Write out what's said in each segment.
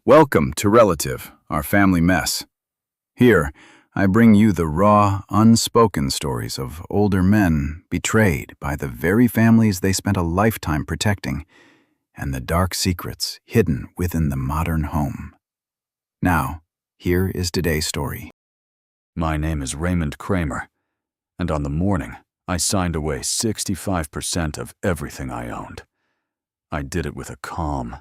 Welcome to Relative, our family mess. Here, I bring you the raw, unspoken stories of older men betrayed by the very families they spent a lifetime protecting, and the dark secrets hidden within the modern home. Now, here is today's story. My name is Raymond Kramer, and on the morning, I signed away 65% of everything I owned. I did it with a calm,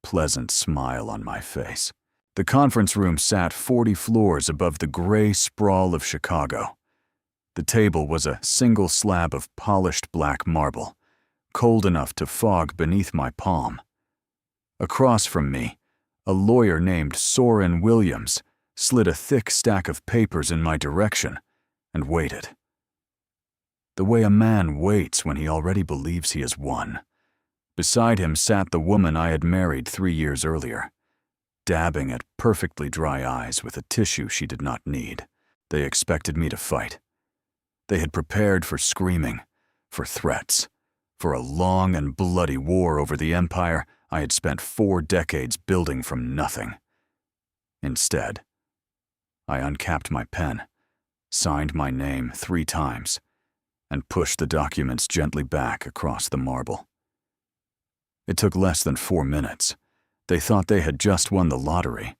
pleasant smile on my face. The conference room sat 40 floors above the gray sprawl of Chicago. The table was a single slab of polished black marble, cold enough to fog beneath my palm. Across from me, a lawyer named Soren Williams slid a thick stack of papers in my direction and waited. The way a man waits when he already believes he has won. Beside him sat the woman I had married 3 years earlier, dabbing at perfectly dry eyes with a tissue she did not need. They expected me to fight. They had prepared for screaming, for threats, for a long and bloody war over the empire I had spent 4 decades building from nothing. Instead, I uncapped my pen, signed my name 3 times, and pushed the documents gently back across the marble. It took less than 4 minutes. They thought they had just won the lottery.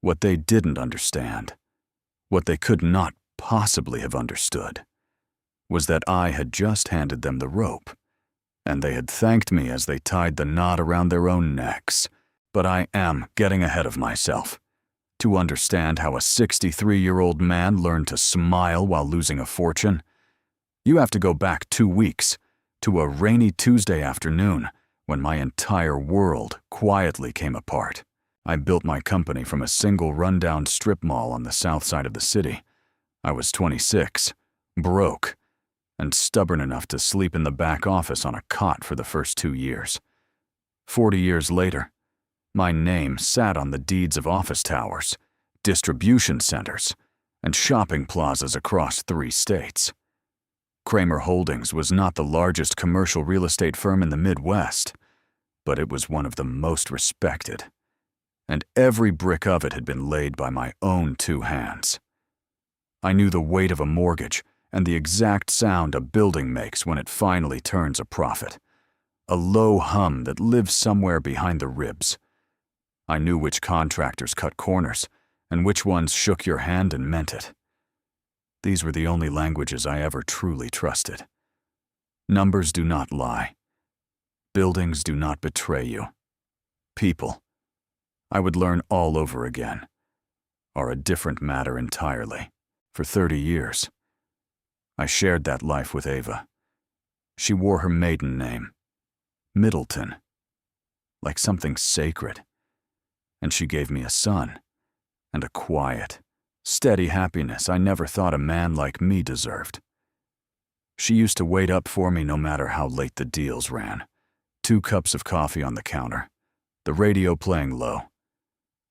What they didn't understand, what they could not possibly have understood, was that I had just handed them the rope, and they had thanked me as they tied the knot around their own necks. But I am getting ahead of myself. To understand how a 63-year-old man learned to smile while losing a fortune, you have to go back 2 weeks to a rainy Tuesday afternoon when my entire world quietly came apart. I built my company from a single rundown strip mall on the south side of the city. I was 26, broke, and stubborn enough to sleep in the back office on a cot for the first 2 years. 40 years later, my name sat on the deeds of office towers, distribution centers, and shopping plazas across 3 states. Kramer Holdings was not the largest commercial real estate firm in the Midwest, but it was one of the most respected, and every brick of it had been laid by my own 2 hands. I knew the weight of a mortgage and the exact sound a building makes when it finally turns a profit, a low hum that lives somewhere behind the ribs. I knew which contractors cut corners and which ones shook your hand and meant it. These were the only languages I ever truly trusted. Numbers do not lie. Buildings do not betray you. People, I would learn all over again, are a different matter entirely. For 30 years, I shared that life with Ava. She wore her maiden name, Middleton, like something sacred, and she gave me a son and a quiet, steady happiness I never thought a man like me deserved. She used to wait up for me no matter how late the deals ran. 2 cups of coffee on the counter, the radio playing low.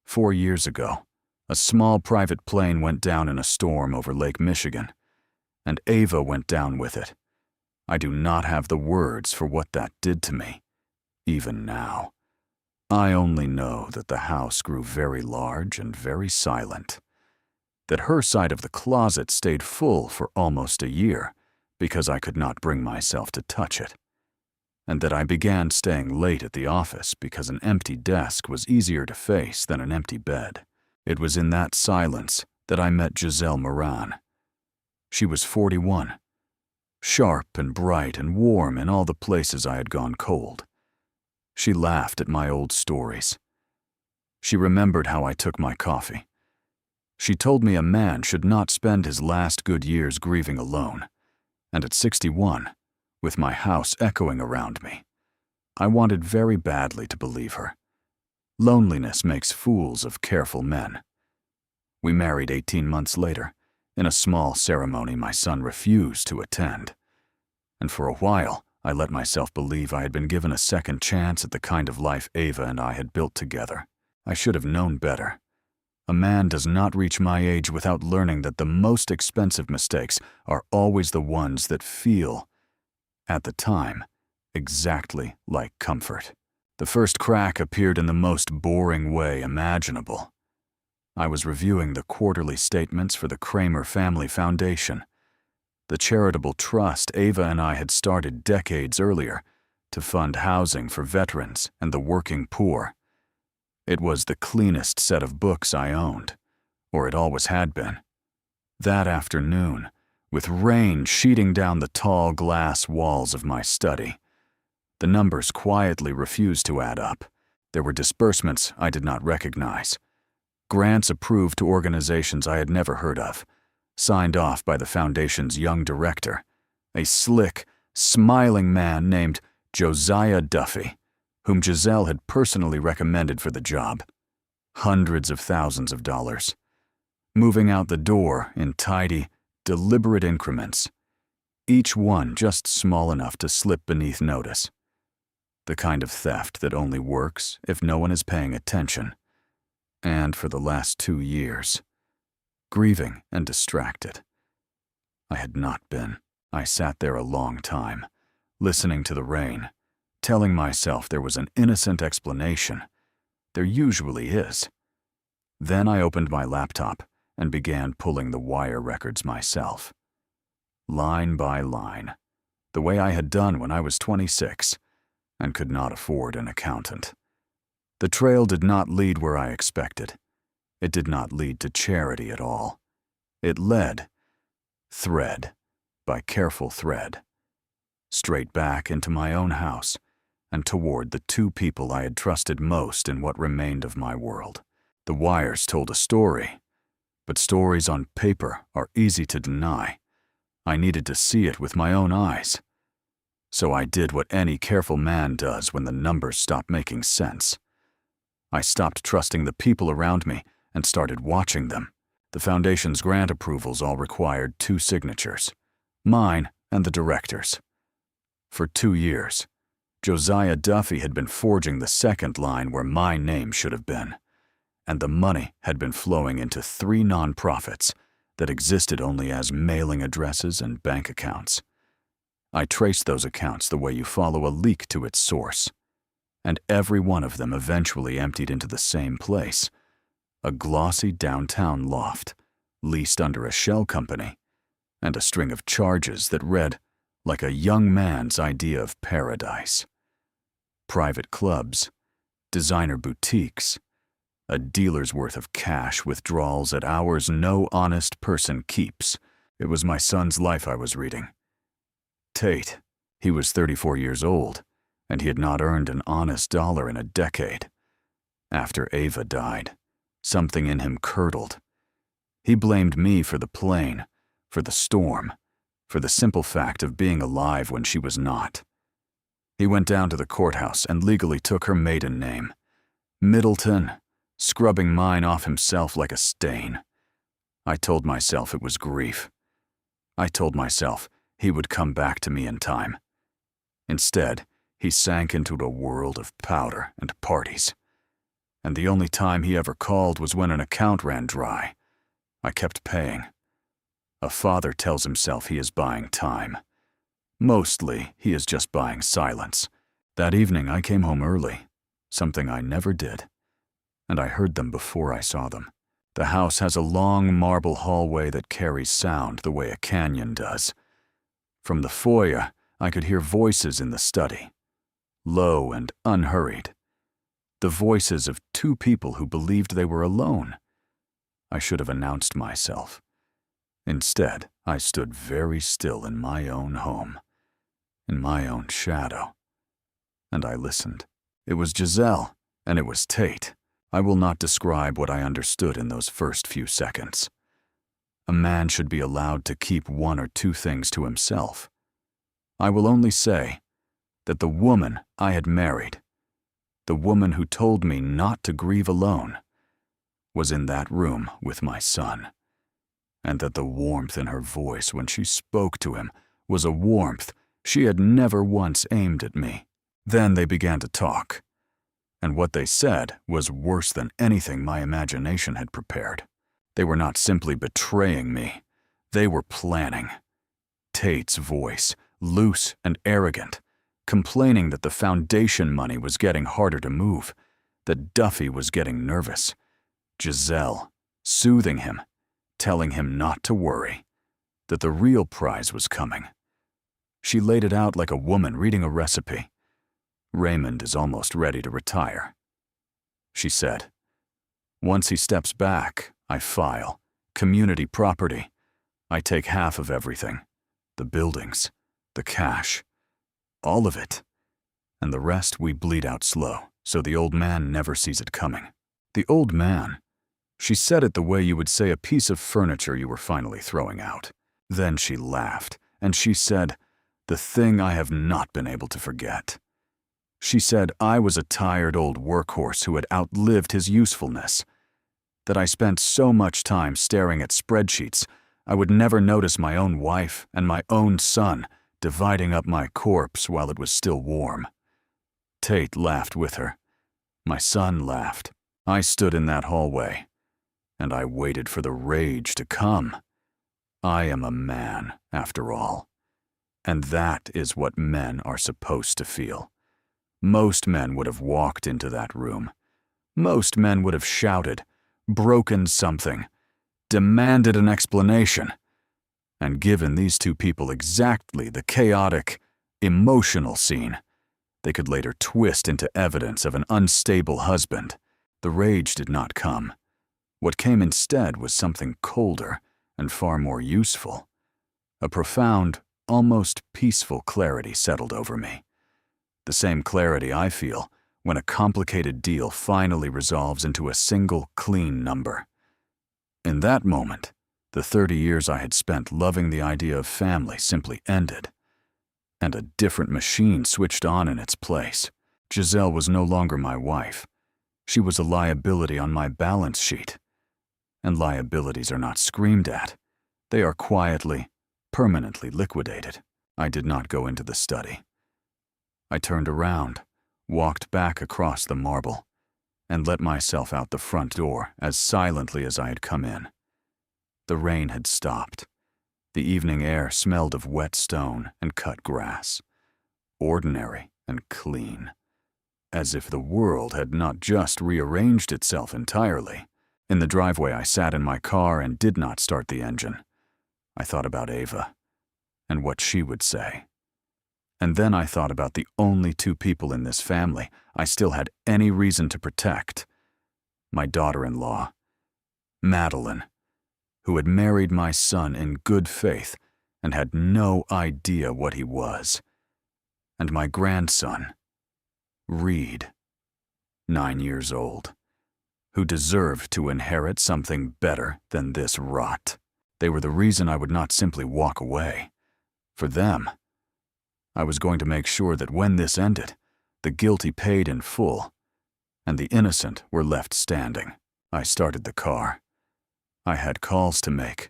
4 years ago, a small private plane went down in a storm over Lake Michigan, and Ava went down with it. I do not have the words for what that did to me, even now. I only know that the house grew very large and very silent, that her side of the closet stayed full for almost a year because I could not bring myself to touch it, and that I began staying late at the office because an empty desk was easier to face than an empty bed. It was in that silence that I met Giselle Moran. She was 41, sharp and bright and warm in all the places I had gone cold. She laughed at my old stories. She remembered how I took my coffee. She told me a man should not spend his last good years grieving alone, and at 61, with my house echoing around me, I wanted very badly to believe her. Loneliness makes fools of careful men. We married 18 months later, in a small ceremony my son refused to attend, and for a while I let myself believe I had been given a second chance at the kind of life Ava and I had built together. I should have known better. A man does not reach my age without learning that the most expensive mistakes are always the ones that feel, at the time, exactly like comfort. The first crack appeared in the most boring way imaginable. I was reviewing the quarterly statements for the Kramer Family Foundation, the charitable trust Ava and I had started decades earlier to fund housing for veterans and the working poor. It was the cleanest set of books I owned, or it always had been. That afternoon, with rain sheeting down the tall glass walls of my study, the numbers quietly refused to add up. There were disbursements I did not recognize, grants approved to organizations I had never heard of, signed off by the foundation's young director, a slick, smiling man named Josiah Duffy, whom Giselle had personally recommended for the job. Hundreds of thousands of dollars, moving out the door in tidy, deliberate increments, each one just small enough to slip beneath notice. The kind of theft that only works if no one is paying attention. And for the last 2 years, grieving and distracted. I had not been. I sat there a long time, listening to the rain, telling myself there was an innocent explanation. There usually is. Then I opened my laptop and began pulling the wire records myself. Line by line, the way I had done when I was 26 and could not afford an accountant. The trail did not lead where I expected. It did not lead to charity at all. It led, thread by careful thread, straight back into my own house and toward the 2 people I had trusted most in what remained of my world. The wires told a story, but stories on paper are easy to deny. I needed to see it with my own eyes. So I did what any careful man does when the numbers stop making sense. I stopped trusting the people around me and started watching them. The foundation's grant approvals all required 2 signatures, mine and the director's. For 2 years, Josiah Duffy had been forging the second line where my name should have been, and the money had been flowing into 3 nonprofits that existed only as mailing addresses and bank accounts. I traced those accounts the way you follow a leak to its source, and every one of them eventually emptied into the same place, a glossy downtown loft, leased under a shell company, and a string of charges that read like a young man's idea of paradise. Private clubs, designer boutiques, a dealer's worth of cash withdrawals at hours no honest person keeps. It was my son's life I was reading. Tate, he was 34 years old, and he had not earned an honest dollar in a decade. After Ava died, something in him curdled. He blamed me for the plane, for the storm, for the simple fact of being alive when she was not. He went down to the courthouse and legally took her maiden name, Middleton, scrubbing mine off himself like a stain. I told myself it was grief. I told myself he would come back to me in time. Instead, he sank into a world of powder and parties. And the only time he ever called was when an account ran dry. I kept paying. A father tells himself he is buying time. Mostly, he is just buying silence. That evening, I came home early, something I never did, and I heard them before I saw them. The house has a long marble hallway that carries sound the way a canyon does. From the foyer, I could hear voices in the study, low and unhurried. The voices of 2 people who believed they were alone. I should have announced myself. Instead, I stood very still in my own home, in my own shadow, and I listened. It was Giselle, and it was Tate. I will not describe what I understood in those first few seconds. A man should be allowed to keep 1 or 2 things to himself. I will only say that the woman I had married, the woman who told me not to grieve alone, was in that room with my son, and that the warmth in her voice when she spoke to him was a warmth she had never once aimed at me. Then they began to talk, and what they said was worse than anything my imagination had prepared. They were not simply betraying me, they were planning. Tate's voice, loose and arrogant, complaining that the foundation money was getting harder to move, that Duffy was getting nervous. Giselle, soothing him, telling him not to worry, that the real prize was coming. She laid it out like a woman reading a recipe. Raymond is almost ready to retire. She said, once he steps back, I file. Community property. I take half of everything. The buildings, the cash, all of it. And the rest we bleed out slow, so the old man never sees it coming. The old man. She said it the way you would say a piece of furniture you were finally throwing out. Then she laughed, and she said, the thing I have not been able to forget. She said I was a tired old workhorse who had outlived his usefulness, that I spent so much time staring at spreadsheets I would never notice my own wife and my own son dividing up my corpse while it was still warm. Tate laughed with her. My son laughed. I stood in that hallway, and I waited for the rage to come. I am a man, after all. And that is what men are supposed to feel. Most men would have walked into that room. Most men would have shouted, broken something, demanded an explanation, and given these two people exactly the chaotic, emotional scene they could later twist into evidence of an unstable husband. The rage did not come. What came instead was something colder and far more useful. A profound, almost peaceful clarity settled over me. The same clarity I feel when a complicated deal finally resolves into a single, clean number. In that moment, the 30 years I had spent loving the idea of family simply ended, and a different machine switched on in its place. Giselle was no longer my wife. She was a liability on my balance sheet. And liabilities are not screamed at. They are quietly, permanently liquidated. I did not go into the study. I turned around, walked back across the marble, and let myself out the front door as silently as I had come in. The rain had stopped. The evening air smelled of wet stone and cut grass, ordinary and clean, as if the world had not just rearranged itself entirely. In the driveway, I sat in my car and did not start the engine. I thought about Ava and what she would say. And then I thought about the only two people in this family I still had any reason to protect. My daughter-in-law, Madeline, who had married my son in good faith and had no idea what he was. And my grandson, Reed, 9 years old, who deserved to inherit something better than this rot. They were the reason I would not simply walk away. For them, I was going to make sure that when this ended, the guilty paid in full, and the innocent were left standing. I started the car. I had calls to make.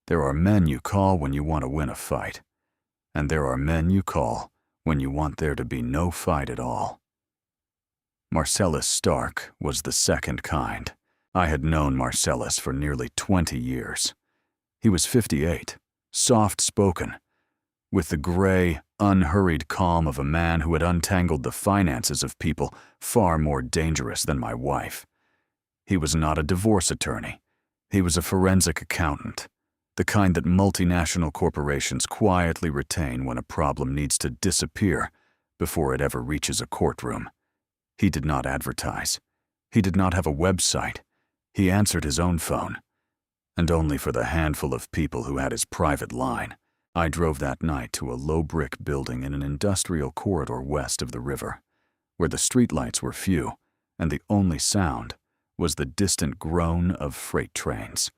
There are men you call when you want to win a fight, and there are men you call when you want there to be no fight at all. Marcellus Stark was the second kind. I had known Marcellus for nearly 20 years. He was 58, soft-spoken, with the gray, unhurried calm of a man who had untangled the finances of people far more dangerous than my wife. He was not a divorce attorney. He was a forensic accountant, the kind that multinational corporations quietly retain when a problem needs to disappear before it ever reaches a courtroom. He did not advertise. He did not have a website. He answered his own phone. And only for the handful of people who had his private line, I drove that night to a low brick building in an industrial corridor west of the river, where the streetlights were few, and the only sound was the distant groan of freight trains.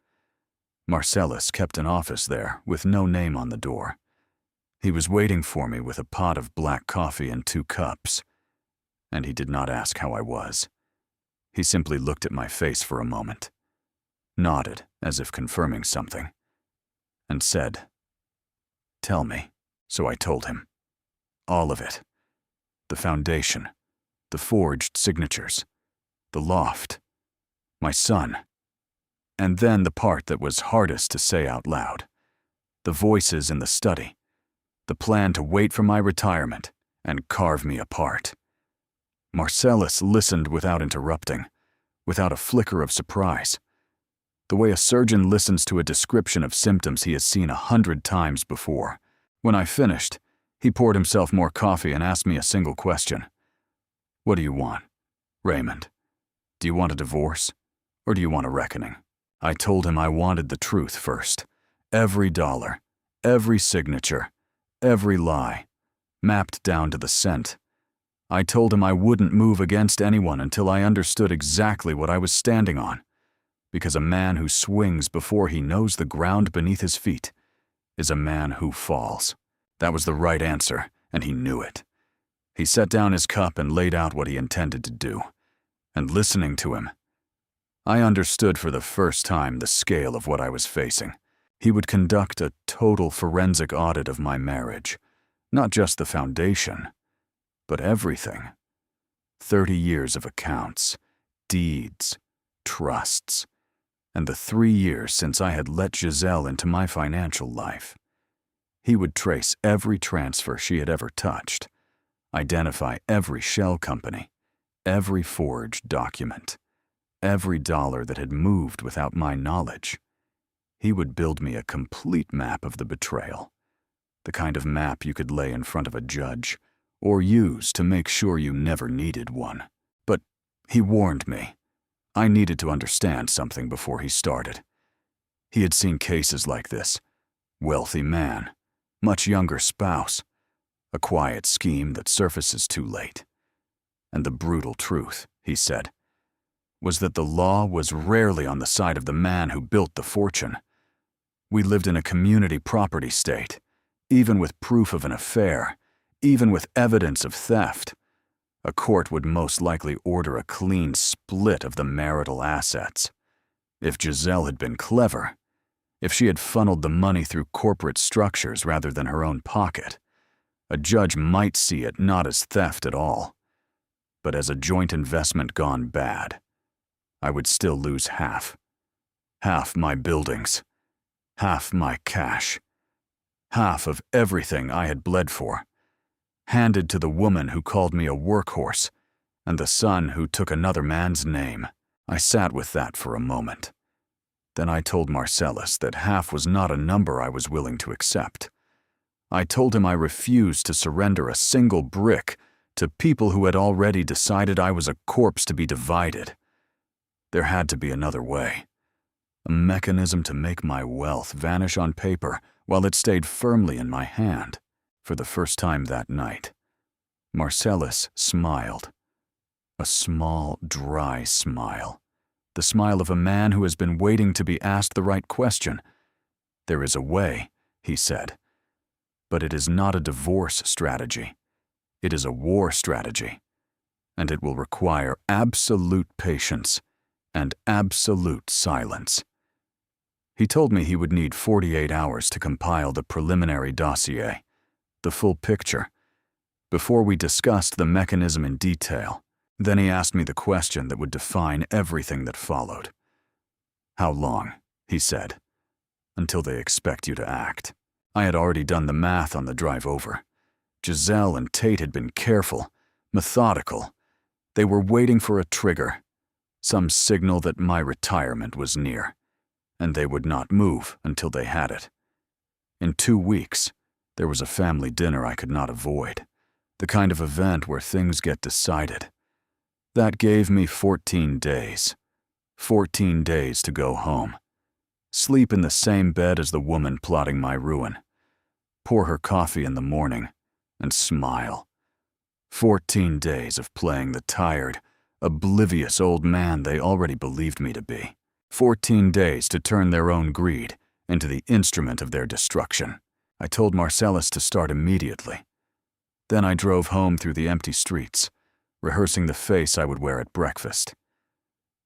Marcellus kept an office there with no name on the door. He was waiting for me with a pot of black coffee and 2 cups, and he did not ask how I was. He simply looked at my face for a moment, nodded as if confirming something, and said, "Tell me." So I told him. All of it. The foundation, the forged signatures, the loft, my son, and then the part that was hardest to say out loud, the voices in the study, the plan to wait for my retirement and carve me apart. Marcellus listened without interrupting, without a flicker of surprise. The way a surgeon listens to a description of symptoms he has seen 100 times before. When I finished, he poured himself more coffee and asked me a single question. "What do you want, Raymond? Do you want a divorce, or do you want a reckoning?" I told him I wanted the truth first. Every dollar, every signature, every lie, mapped down to the cent. I told him I wouldn't move against anyone until I understood exactly what I was standing on, because a man who swings before he knows the ground beneath his feet is a man who falls. That was the right answer, and he knew it. He set down his cup and laid out what he intended to do. And listening to him, I understood for the first time the scale of what I was facing. He would conduct a total forensic audit of my marriage, not just the foundation, but everything. 30 years of accounts, deeds, trusts, and the 3 years since I had let Giselle into my financial life. He would trace every transfer she had ever touched, identify every shell company, every forged document, every dollar that had moved without my knowledge. He would build me a complete map of the betrayal, the kind of map you could lay in front of a judge or use to make sure you never needed one. But he warned me. I needed to understand something before he started. He had seen cases like this. Wealthy man, much younger spouse, a quiet scheme that surfaces too late. And the brutal truth, he said, was that the law was rarely on the side of the man who built the fortune. We lived in a community property state, even with proof of an affair, even with evidence of theft. A court would most likely order a clean split of the marital assets. If Giselle had been clever, if she had funneled the money through corporate structures rather than her own pocket, a judge might see it not as theft at all, but as a joint investment gone bad. I would still lose half. Half my buildings, half my cash, half of everything I had bled for, handed to the woman who called me a workhorse and the son who took another man's name. I sat with that for a moment. Then I told Marcellus that half was not a number I was willing to accept. I told him I refused to surrender a single brick to people who had already decided I was a corpse to be divided. There had to be another way. A mechanism to make my wealth vanish on paper while it stayed firmly in my hand. For the first time that night, Marcellus smiled. A small, dry smile. The smile of a man who has been waiting to be asked the right question. "There is a way," he said. "But it is not a divorce strategy. It is a war strategy. And it will require absolute patience and absolute silence." He told me he would need 48 hours to compile the preliminary dossier, the full picture, before we discussed the mechanism in detail. Then he asked me the question that would define everything that followed. "How long?" he said. "Until they expect you to act." I had already done the math on the drive over. Giselle and Tate had been careful, methodical. They were waiting for a trigger, some signal that my retirement was near, and they would not move until they had it. In 2 weeks, there was a family dinner I could not avoid, the kind of event where things get decided. That gave me 14 days. 14 days to go home. Sleep in the same bed as the woman plotting my ruin. Pour her coffee in the morning and smile. 14 days of playing the tired, oblivious old man they already believed me to be. 14 days to turn their own greed into the instrument of their destruction. I told Marcellus to start immediately. Then I drove home through the empty streets, rehearsing the face I would wear at breakfast.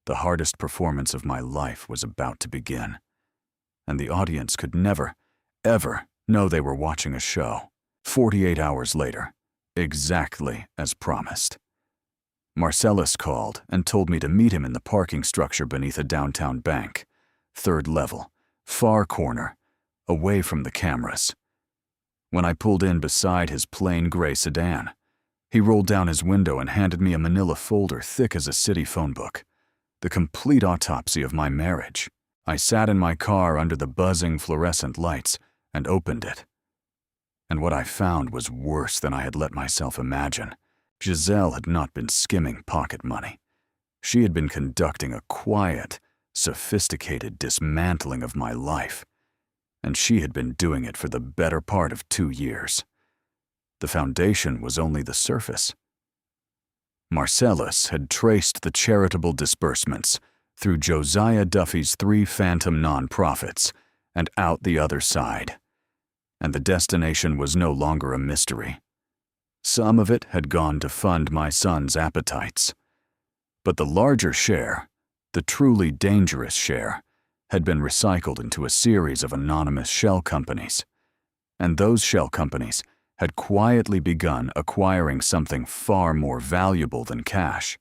The hardest performance of my life was about to begin, and the audience could never, ever know they were watching a show. 48 hours later, exactly as promised. Marcellus called and told me to meet him in the parking structure beneath a downtown bank, 3rd level, far corner, away from the cameras. When I pulled in beside his plain gray sedan, He rolled down his window and handed me a manila folder thick as a city phone book. The complete autopsy of my marriage. I sat in my car under the buzzing fluorescent lights and opened it. And what I found was worse than I had let myself imagine. Giselle had not been skimming pocket money. She had been conducting a quiet, sophisticated dismantling of my life, and she had been doing it for the better part of 2 years. The foundation was only the surface. Marcellus had traced the charitable disbursements through Josiah Duffy's 3 phantom nonprofits and out the other side, and the destination was no longer a mystery. Some of it had gone to fund my son's appetites, but the larger share, the truly dangerous share, had been recycled into a series of anonymous shell companies, and those shell companies had quietly begun acquiring something far more valuable than cash.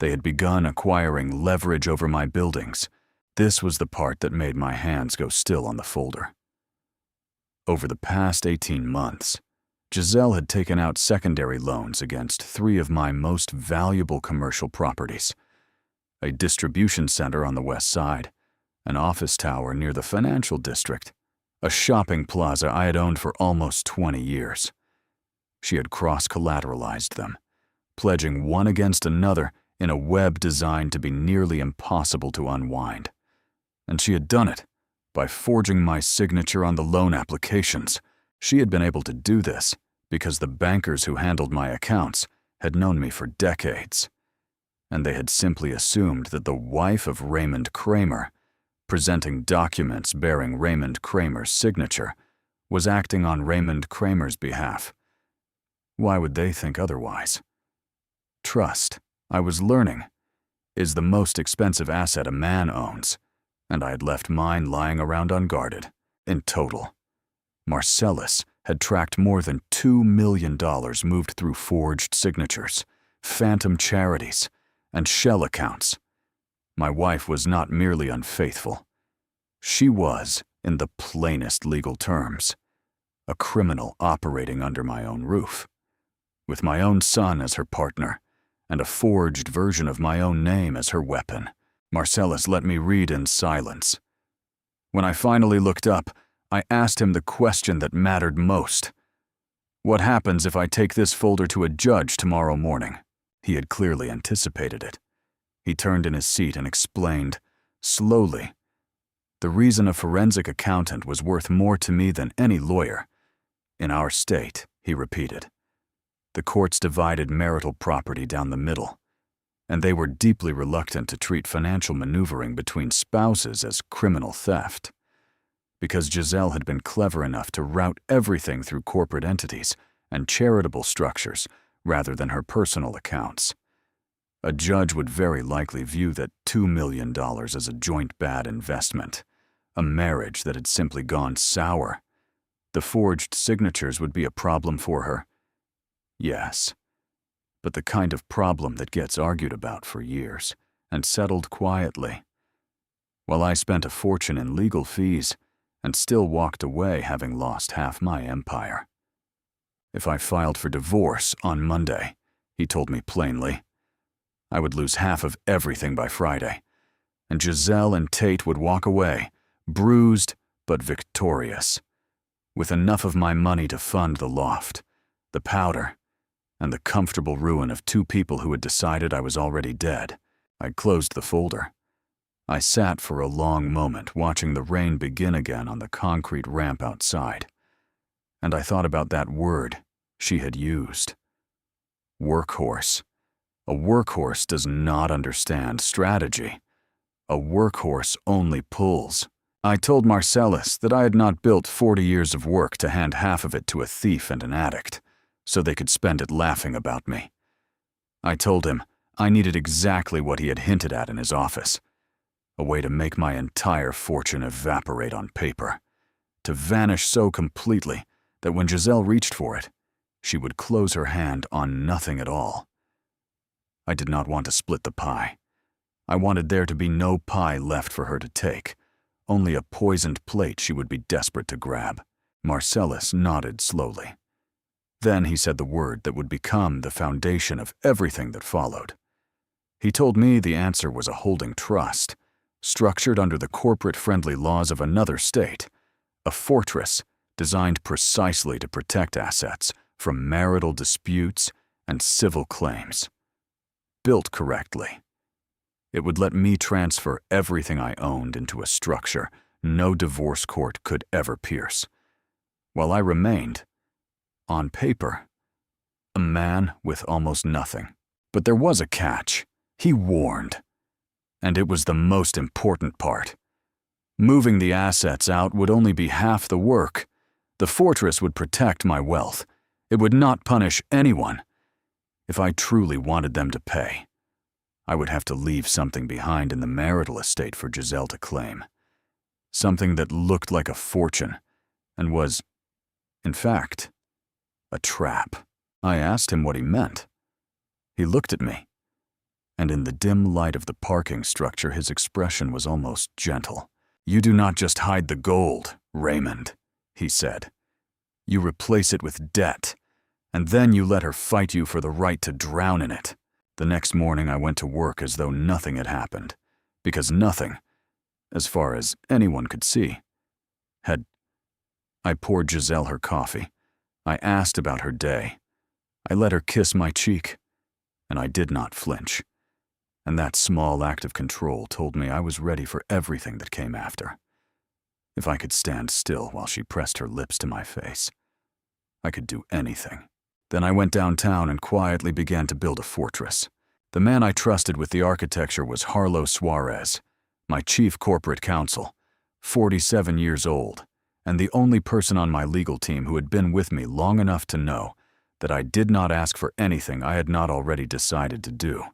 They had begun acquiring leverage over my buildings. This was the part that made my hands go still on the folder. Over the past 18 months, Giselle had taken out secondary loans against 3 of my most valuable commercial properties: a distribution center on the west side, an office tower near the financial district, a shopping plaza I had owned for almost 20 years. She had cross-collateralized them, pledging one against another in a web designed to be nearly impossible to unwind. And she had done it by forging my signature on the loan applications. She had been able to do this because the bankers who handled my accounts had known me for decades, and they had simply assumed that the wife of Raymond Kramer, presenting documents bearing Raymond Kramer's signature, was acting on Raymond Kramer's behalf. Why would they think otherwise? Trust, I was learning, is the most expensive asset a man owns, and I had left mine lying around unguarded. In total, Marcellus had tracked more than $2 million moved through forged signatures, phantom charities, and shell accounts. My wife was not merely unfaithful. She was, in the plainest legal terms, a criminal operating under my own roof, with my own son as her partner, and a forged version of my own name as her weapon. Marcellus let me read in silence. When I finally looked up, I asked him the question that mattered most. What happens if I take this folder to a judge tomorrow morning? He had clearly anticipated it. He turned in his seat and explained, slowly. The reason a forensic accountant was worth more to me than any lawyer. In our state, he repeated, the courts divided marital property down the middle, and they were deeply reluctant to treat financial maneuvering between spouses as criminal theft. Because Giselle had been clever enough to route everything through corporate entities and charitable structures rather than her personal accounts. A judge would very likely view that $2 million as a joint bad investment, a marriage that had simply gone sour. The forged signatures would be a problem for her. Yes, but the kind of problem that gets argued about for years and settled quietly. While I spent a fortune in legal fees and still walked away having lost half my empire. If I filed for divorce on Monday, he told me plainly, I would lose half of everything by Friday, and Giselle and Tate would walk away, bruised but victorious, with enough of my money to fund the loft, the powder, and the comfortable ruin of 2 people who had decided I was already dead. I closed the folder. I sat for a long moment watching the rain begin again on the concrete ramp outside, and I thought about that word she had used. Workhorse. A workhorse does not understand strategy. A workhorse only pulls. I told Marcellus that I had not built 40 years of work to hand half of it to a thief and an addict, so they could spend it laughing about me. I told him I needed exactly what he had hinted at in his office, a way to make my entire fortune evaporate on paper, to vanish so completely that when Giselle reached for it, she would close her hand on nothing at all. I did not want to split the pie. I wanted there to be no pie left for her to take, only a poisoned plate she would be desperate to grab. Marcellus nodded slowly. Then he said the word that would become the foundation of everything that followed. He told me the answer was a holding trust, structured under the corporate-friendly laws of another state, a fortress designed precisely to protect assets from marital disputes and civil claims. Built correctly, it would let me transfer everything I owned into a structure no divorce court could ever pierce, while I remained, on paper, a man with almost nothing. But there was a catch. He warned. And it was the most important part. Moving the assets out would only be half the work. The fortress would protect my wealth. It would not punish anyone. If I truly wanted them to pay, I would have to leave something behind in the marital estate for Giselle to claim. Something that looked like a fortune and was, in fact, a trap. I asked him what he meant. He looked at me, and in the dim light of the parking structure, his expression was almost gentle. "You do not just hide the gold, Raymond," he said. "You replace it with debt, and then you let her fight you for the right to drown in it." The next morning I went to work as though nothing had happened, because nothing, as far as anyone could see, had. I poured Giselle her coffee. I asked about her day. I let her kiss my cheek, and I did not flinch. And that small act of control told me I was ready for everything that came after. If I could stand still while she pressed her lips to my face, I could do anything. Then I went downtown and quietly began to build a fortress. The man I trusted with the architecture was Harlow Suarez, my chief corporate counsel, 47 years old, and the only person on my legal team who had been with me long enough to know that I did not ask for anything I had not already decided to do.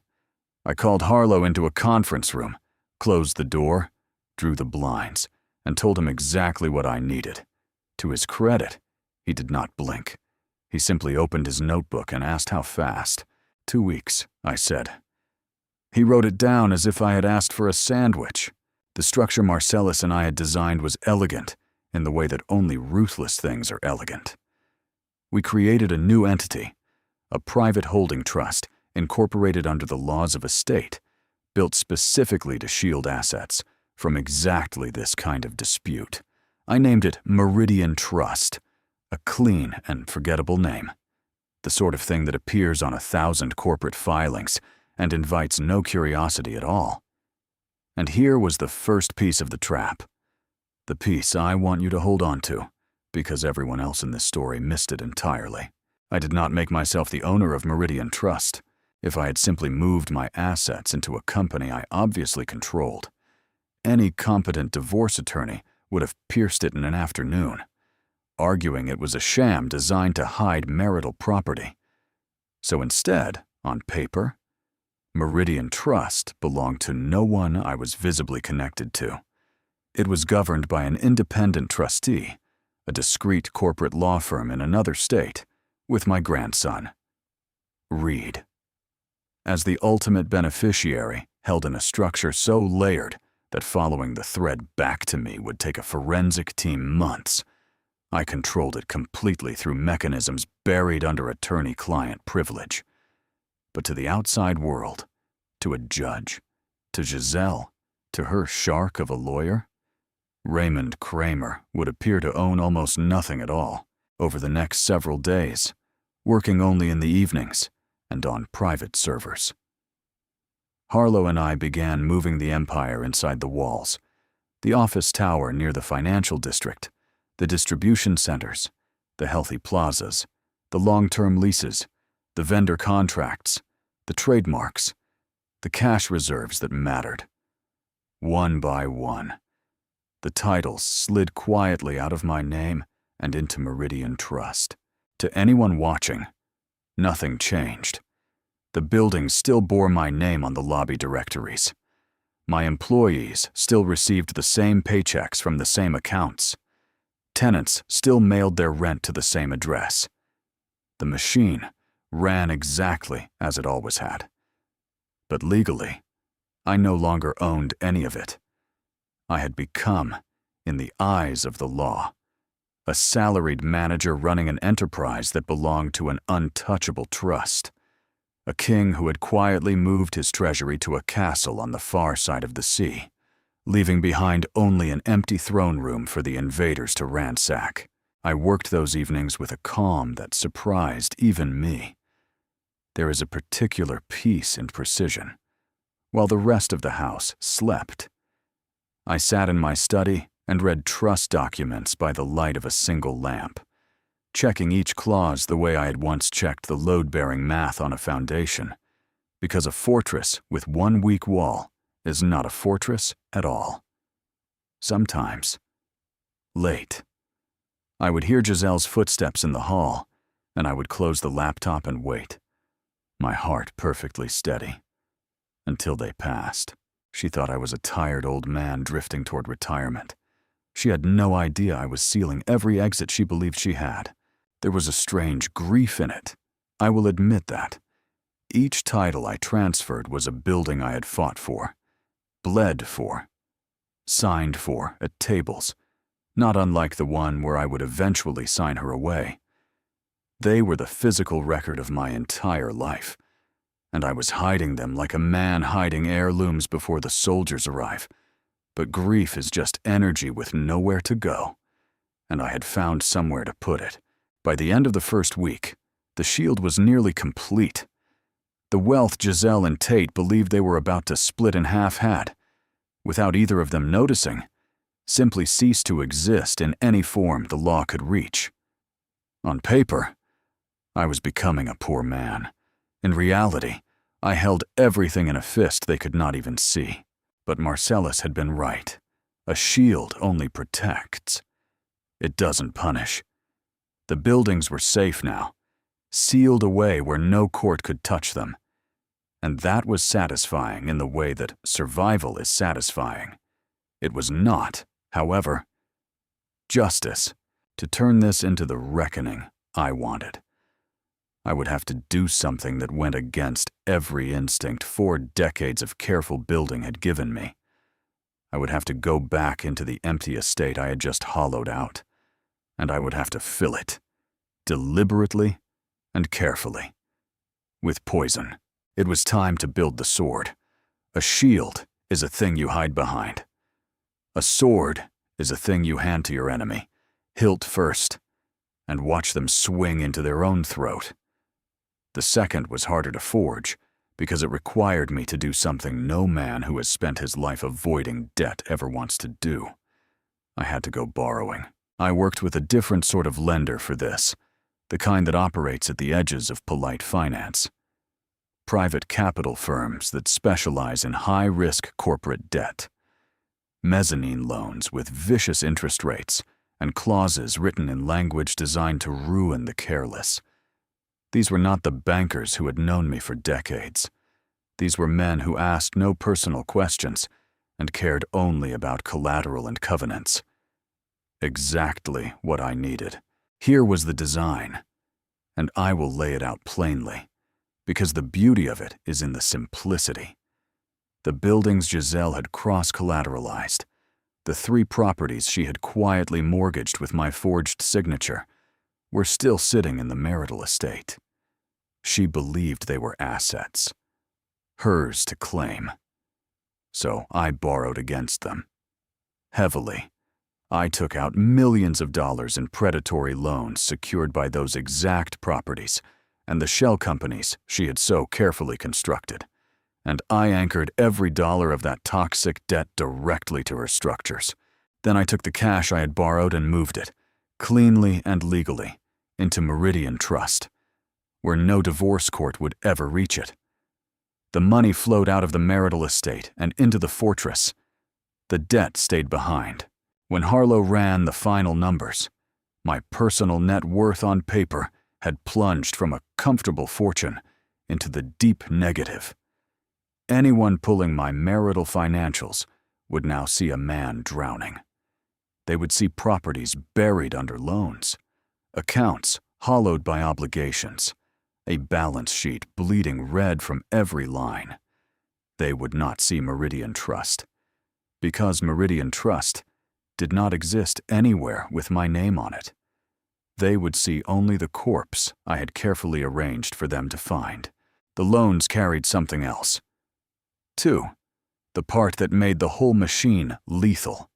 I called Harlow into a conference room, closed the door, drew the blinds, and told him exactly what I needed. To his credit, he did not blink. He simply opened his notebook and asked how fast. 2 weeks, I said. He wrote it down as if I had asked for a sandwich. The structure Marcellus and I had designed was elegant in the way that only ruthless things are elegant. We created a new entity, a private holding trust incorporated under the laws of a state, built specifically to shield assets from exactly this kind of dispute. I named it Meridian Trust, a clean and forgettable name, the sort of thing that appears on 1,000 corporate filings and invites no curiosity at all. And here was the first piece of the trap, the piece I want you to hold on to, because everyone else in this story missed it entirely. I did not make myself the owner of Meridian Trust. If I had simply moved my assets into a company I obviously controlled, any competent divorce attorney would have pierced it in an afternoon, arguing it was a sham designed to hide marital property. So instead, on paper, Meridian Trust belonged to no one I was visibly connected to. It was governed by an independent trustee, a discreet corporate law firm in another state, with my grandson, Reed, as the ultimate beneficiary, held in a structure so layered that following the thread back to me would take a forensic team months. I controlled it completely through mechanisms buried under attorney-client privilege. But to the outside world, to a judge, to Giselle, to her shark of a lawyer, Raymond Kramer would appear to own almost nothing at all. Over the next several days, working only in the evenings and on private servers. Harlow and I began moving the empire inside the walls, the office tower near the financial district, the distribution centers, the healthy plazas, the long-term leases, the vendor contracts, the trademarks, the cash reserves that mattered. One by one, the titles slid quietly out of my name and into Meridian Trust. To anyone watching, nothing changed. The building still bore my name on the lobby directories. My employees still received the same paychecks from the same accounts. Tenants still mailed their rent to the same address. The machine ran exactly as it always had. But legally, I no longer owned any of it. I had become, in the eyes of the law, a salaried manager running an enterprise that belonged to an untouchable trust, a king who had quietly moved his treasury to a castle on the far side of the sea, leaving behind only an empty throne room for the invaders to ransack. I worked those evenings with a calm that surprised even me. There is a particular peace and precision, while the rest of the house slept. I sat in my study and read trust documents by the light of a single lamp, checking each clause the way I had once checked the load-bearing math on a foundation, because a fortress with one weak wall is not a fortress at all. Sometimes, late, I would hear Giselle's footsteps in the hall, and I would close the laptop and wait, my heart perfectly steady, until they passed. She thought I was a tired old man drifting toward retirement. She had no idea I was sealing every exit she believed she had. There was a strange grief in it. I will admit that. Each title I transferred was a building I had fought for, bled for, signed for at tables, not unlike the one where I would eventually sign her away. They were the physical record of my entire life, and I was hiding them like a man hiding heirlooms before the soldiers arrive. But grief is just energy with nowhere to go, and I had found somewhere to put it. By the end of the first week, the shield was nearly complete. The wealth Giselle and Tate believed they were about to split in half had, without either of them noticing, simply ceased to exist in any form the law could reach. On paper, I was becoming a poor man. In reality, I held everything in a fist they could not even see. But Marcellus had been right. A shield only protects. It doesn't punish. The buildings were safe now, sealed away where no court could touch them. And that was satisfying in the way that survival is satisfying. It was not, however, justice to turn this into the reckoning I wanted. I would have to do something that went against every instinct 4 decades of careful building had given me. I would have to go back into the empty estate I had just hollowed out, and I would have to fill it, deliberately and carefully, with poison. It was time to build the sword. A shield is a thing you hide behind. A sword is a thing you hand to your enemy, hilt first, and watch them swing into their own throat. The second was harder to forge because it required me to do something no man who has spent his life avoiding debt ever wants to do. I had to go borrowing. I worked with a different sort of lender for this, the kind that operates at the edges of polite finance. Private capital firms that specialize in high-risk corporate debt. Mezzanine loans with vicious interest rates and clauses written in language designed to ruin the careless. These were not the bankers who had known me for decades. These were men who asked no personal questions and cared only about collateral and covenants. Exactly what I needed. Here was the design, and I will lay it out plainly, because the beauty of it is in the simplicity. The buildings Giselle had cross-collateralized, the 3 properties she had quietly mortgaged with my forged signature, were still sitting in the marital estate. She believed they were assets, hers to claim. So I borrowed against them. Heavily. I took out millions of dollars in predatory loans secured by those exact properties and the shell companies she had so carefully constructed, and I anchored every dollar of that toxic debt directly to her structures. Then I took the cash I had borrowed and moved it, cleanly and legally, into Meridian Trust, where no divorce court would ever reach it. The money flowed out of the marital estate and into the fortress. The debt stayed behind. When Harlow ran the final numbers, my personal net worth on paper had plunged from a comfortable fortune into the deep negative. Anyone pulling my marital financials would now see a man drowning. They would see properties buried under loans, accounts hollowed by obligations, a balance sheet bleeding red from every line. They would not see Meridian Trust, because Meridian Trust did not exist anywhere with my name on it. They would see only the corpse I had carefully arranged for them to find. The loans carried something else. 2. The part that made the whole machine lethal.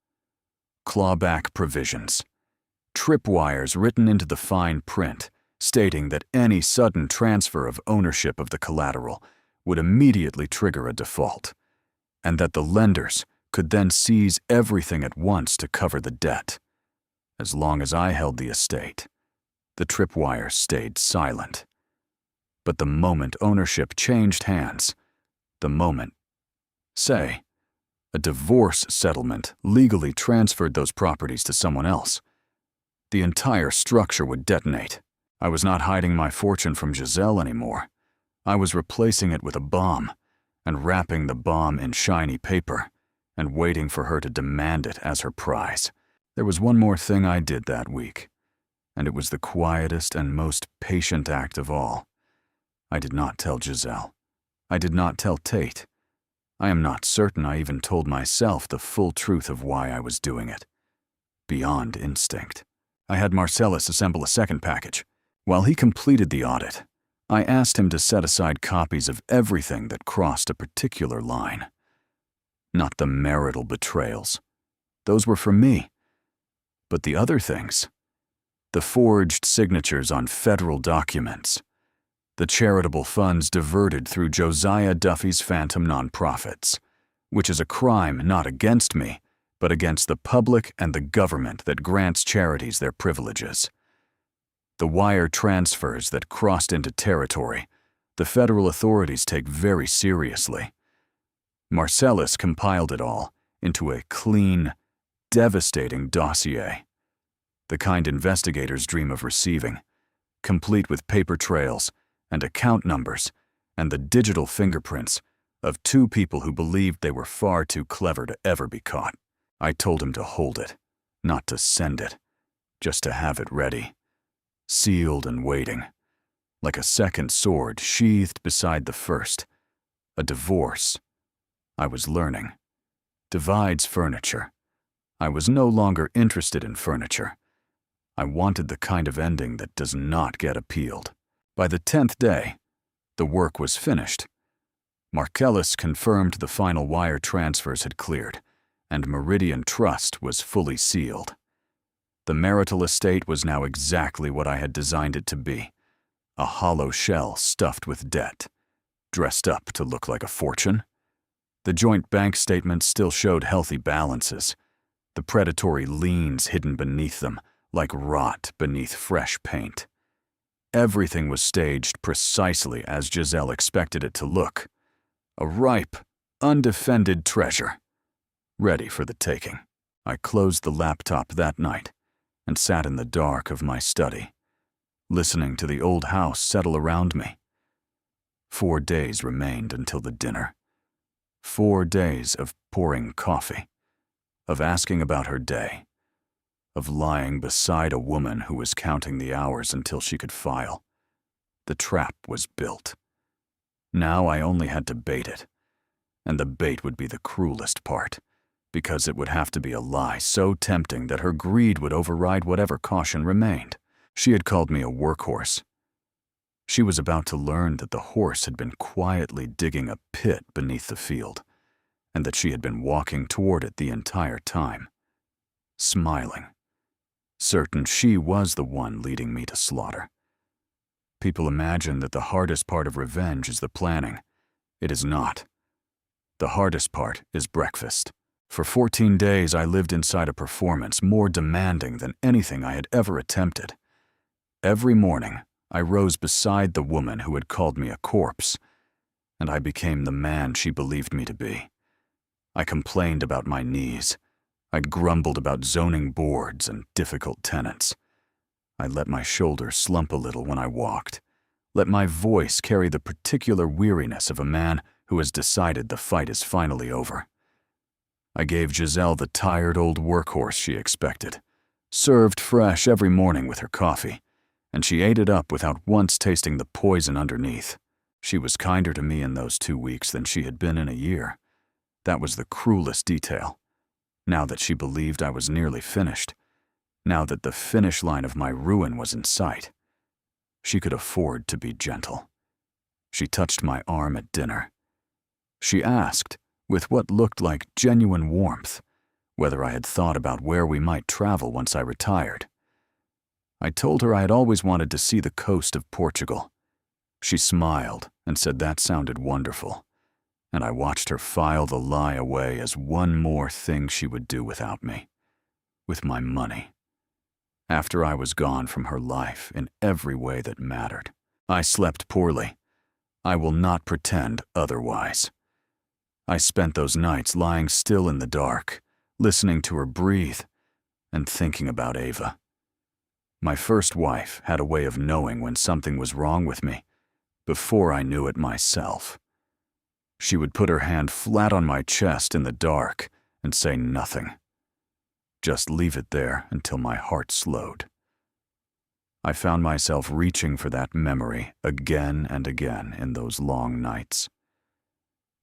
Clawback provisions. Tripwires written into the fine print, stating that any sudden transfer of ownership of the collateral would immediately trigger a default, and that the lenders could then seize everything at once to cover the debt. As long as I held the estate, the tripwires stayed silent. But the moment ownership changed hands, the moment, say, a divorce settlement legally transferred those properties to someone else, the entire structure would detonate. I was not hiding my fortune from Giselle anymore. I was replacing it with a bomb, and wrapping the bomb in shiny paper, and waiting for her to demand it as her prize. There was one more thing I did that week, and it was the quietest and most patient act of all. I did not tell Giselle. I did not tell Tate. I am not certain I even told myself the full truth of why I was doing it. Beyond instinct. I had Marcellus assemble a second package. While he completed the audit, I asked him to set aside copies of everything that crossed a particular line. Not the marital betrayals. Those were for me. But the other things. The forged signatures on federal documents. The charitable funds diverted through Josiah Duffy's phantom nonprofits, which is a crime not against me, but against the public and the government that grants charities their privileges. The wire transfers that crossed into territory, the federal authorities take very seriously. Marcellus compiled it all into a clean, devastating dossier, the kind investigators dream of receiving, complete with paper trails and account numbers and the digital fingerprints of 2 people who believed they were far too clever to ever be caught. I told him to hold it, not to send it, just to have it ready, sealed and waiting, like a second sword sheathed beside the first. A divorce, I was learning, divides furniture. I was no longer interested in furniture. I wanted the kind of ending that does not get appealed. By the 10th day, the work was finished. Marcellus confirmed the final wire transfers had cleared, and Meridian Trust was fully sealed. The marital estate was now exactly what I had designed it to be, a hollow shell stuffed with debt, dressed up to look like a fortune. The joint bank statements still showed healthy balances, the predatory liens hidden beneath them like rot beneath fresh paint. Everything was staged precisely as Giselle expected it to look, a ripe, undefended treasure, ready for the taking. I closed the laptop that night and sat in the dark of my study, listening to the old house settle around me. 4 days remained until the dinner. 4 days of pouring coffee, of asking about her day, of lying beside a woman who was counting the hours until she could file. The trap was built. Now I only had to bait it, and the bait would be the cruelest part, because it would have to be a lie so tempting that her greed would override whatever caution remained. She had called me a workhorse. She was about to learn that the horse had been quietly digging a pit beneath the field, and that she had been walking toward it the entire time, smiling, certain she was the one leading me to slaughter. People imagine that the hardest part of revenge is the planning. It is not. The hardest part is breakfast. For 14 days I lived inside a performance more demanding than anything I had ever attempted. Every morning, I rose beside the woman who had called me a corpse, and I became the man she believed me to be. I complained about my knees. I grumbled about zoning boards and difficult tenants. I let my shoulders slump a little when I walked, let my voice carry the particular weariness of a man who has decided the fight is finally over. I gave Giselle the tired old workhorse she expected, served fresh every morning with her coffee, and she ate it up without once tasting the poison underneath. She was kinder to me in those 2 weeks than she had been in a year. That was the cruelest detail. now that she believed I was nearly finished, now that the finish line of my ruin was in sight. She could afford to be gentle. She touched my arm at dinner. She asked, with what looked like genuine warmth, whether I had thought about where we might travel once I retired. I told her I had always wanted to see the coast of Portugal. She smiled and said that sounded wonderful, and I watched her file the lie away as one more thing she would do without me, with my money. After I was gone from her life in every way that mattered, I slept poorly. I will not pretend otherwise. I spent those nights lying still in the dark, listening to her breathe, and thinking about Ava. My first wife had a way of knowing when something was wrong with me before I knew it myself. She would put her hand flat on my chest in the dark and say nothing. Just leave it there until my heart slowed. I found myself reaching for that memory again and again in those long nights.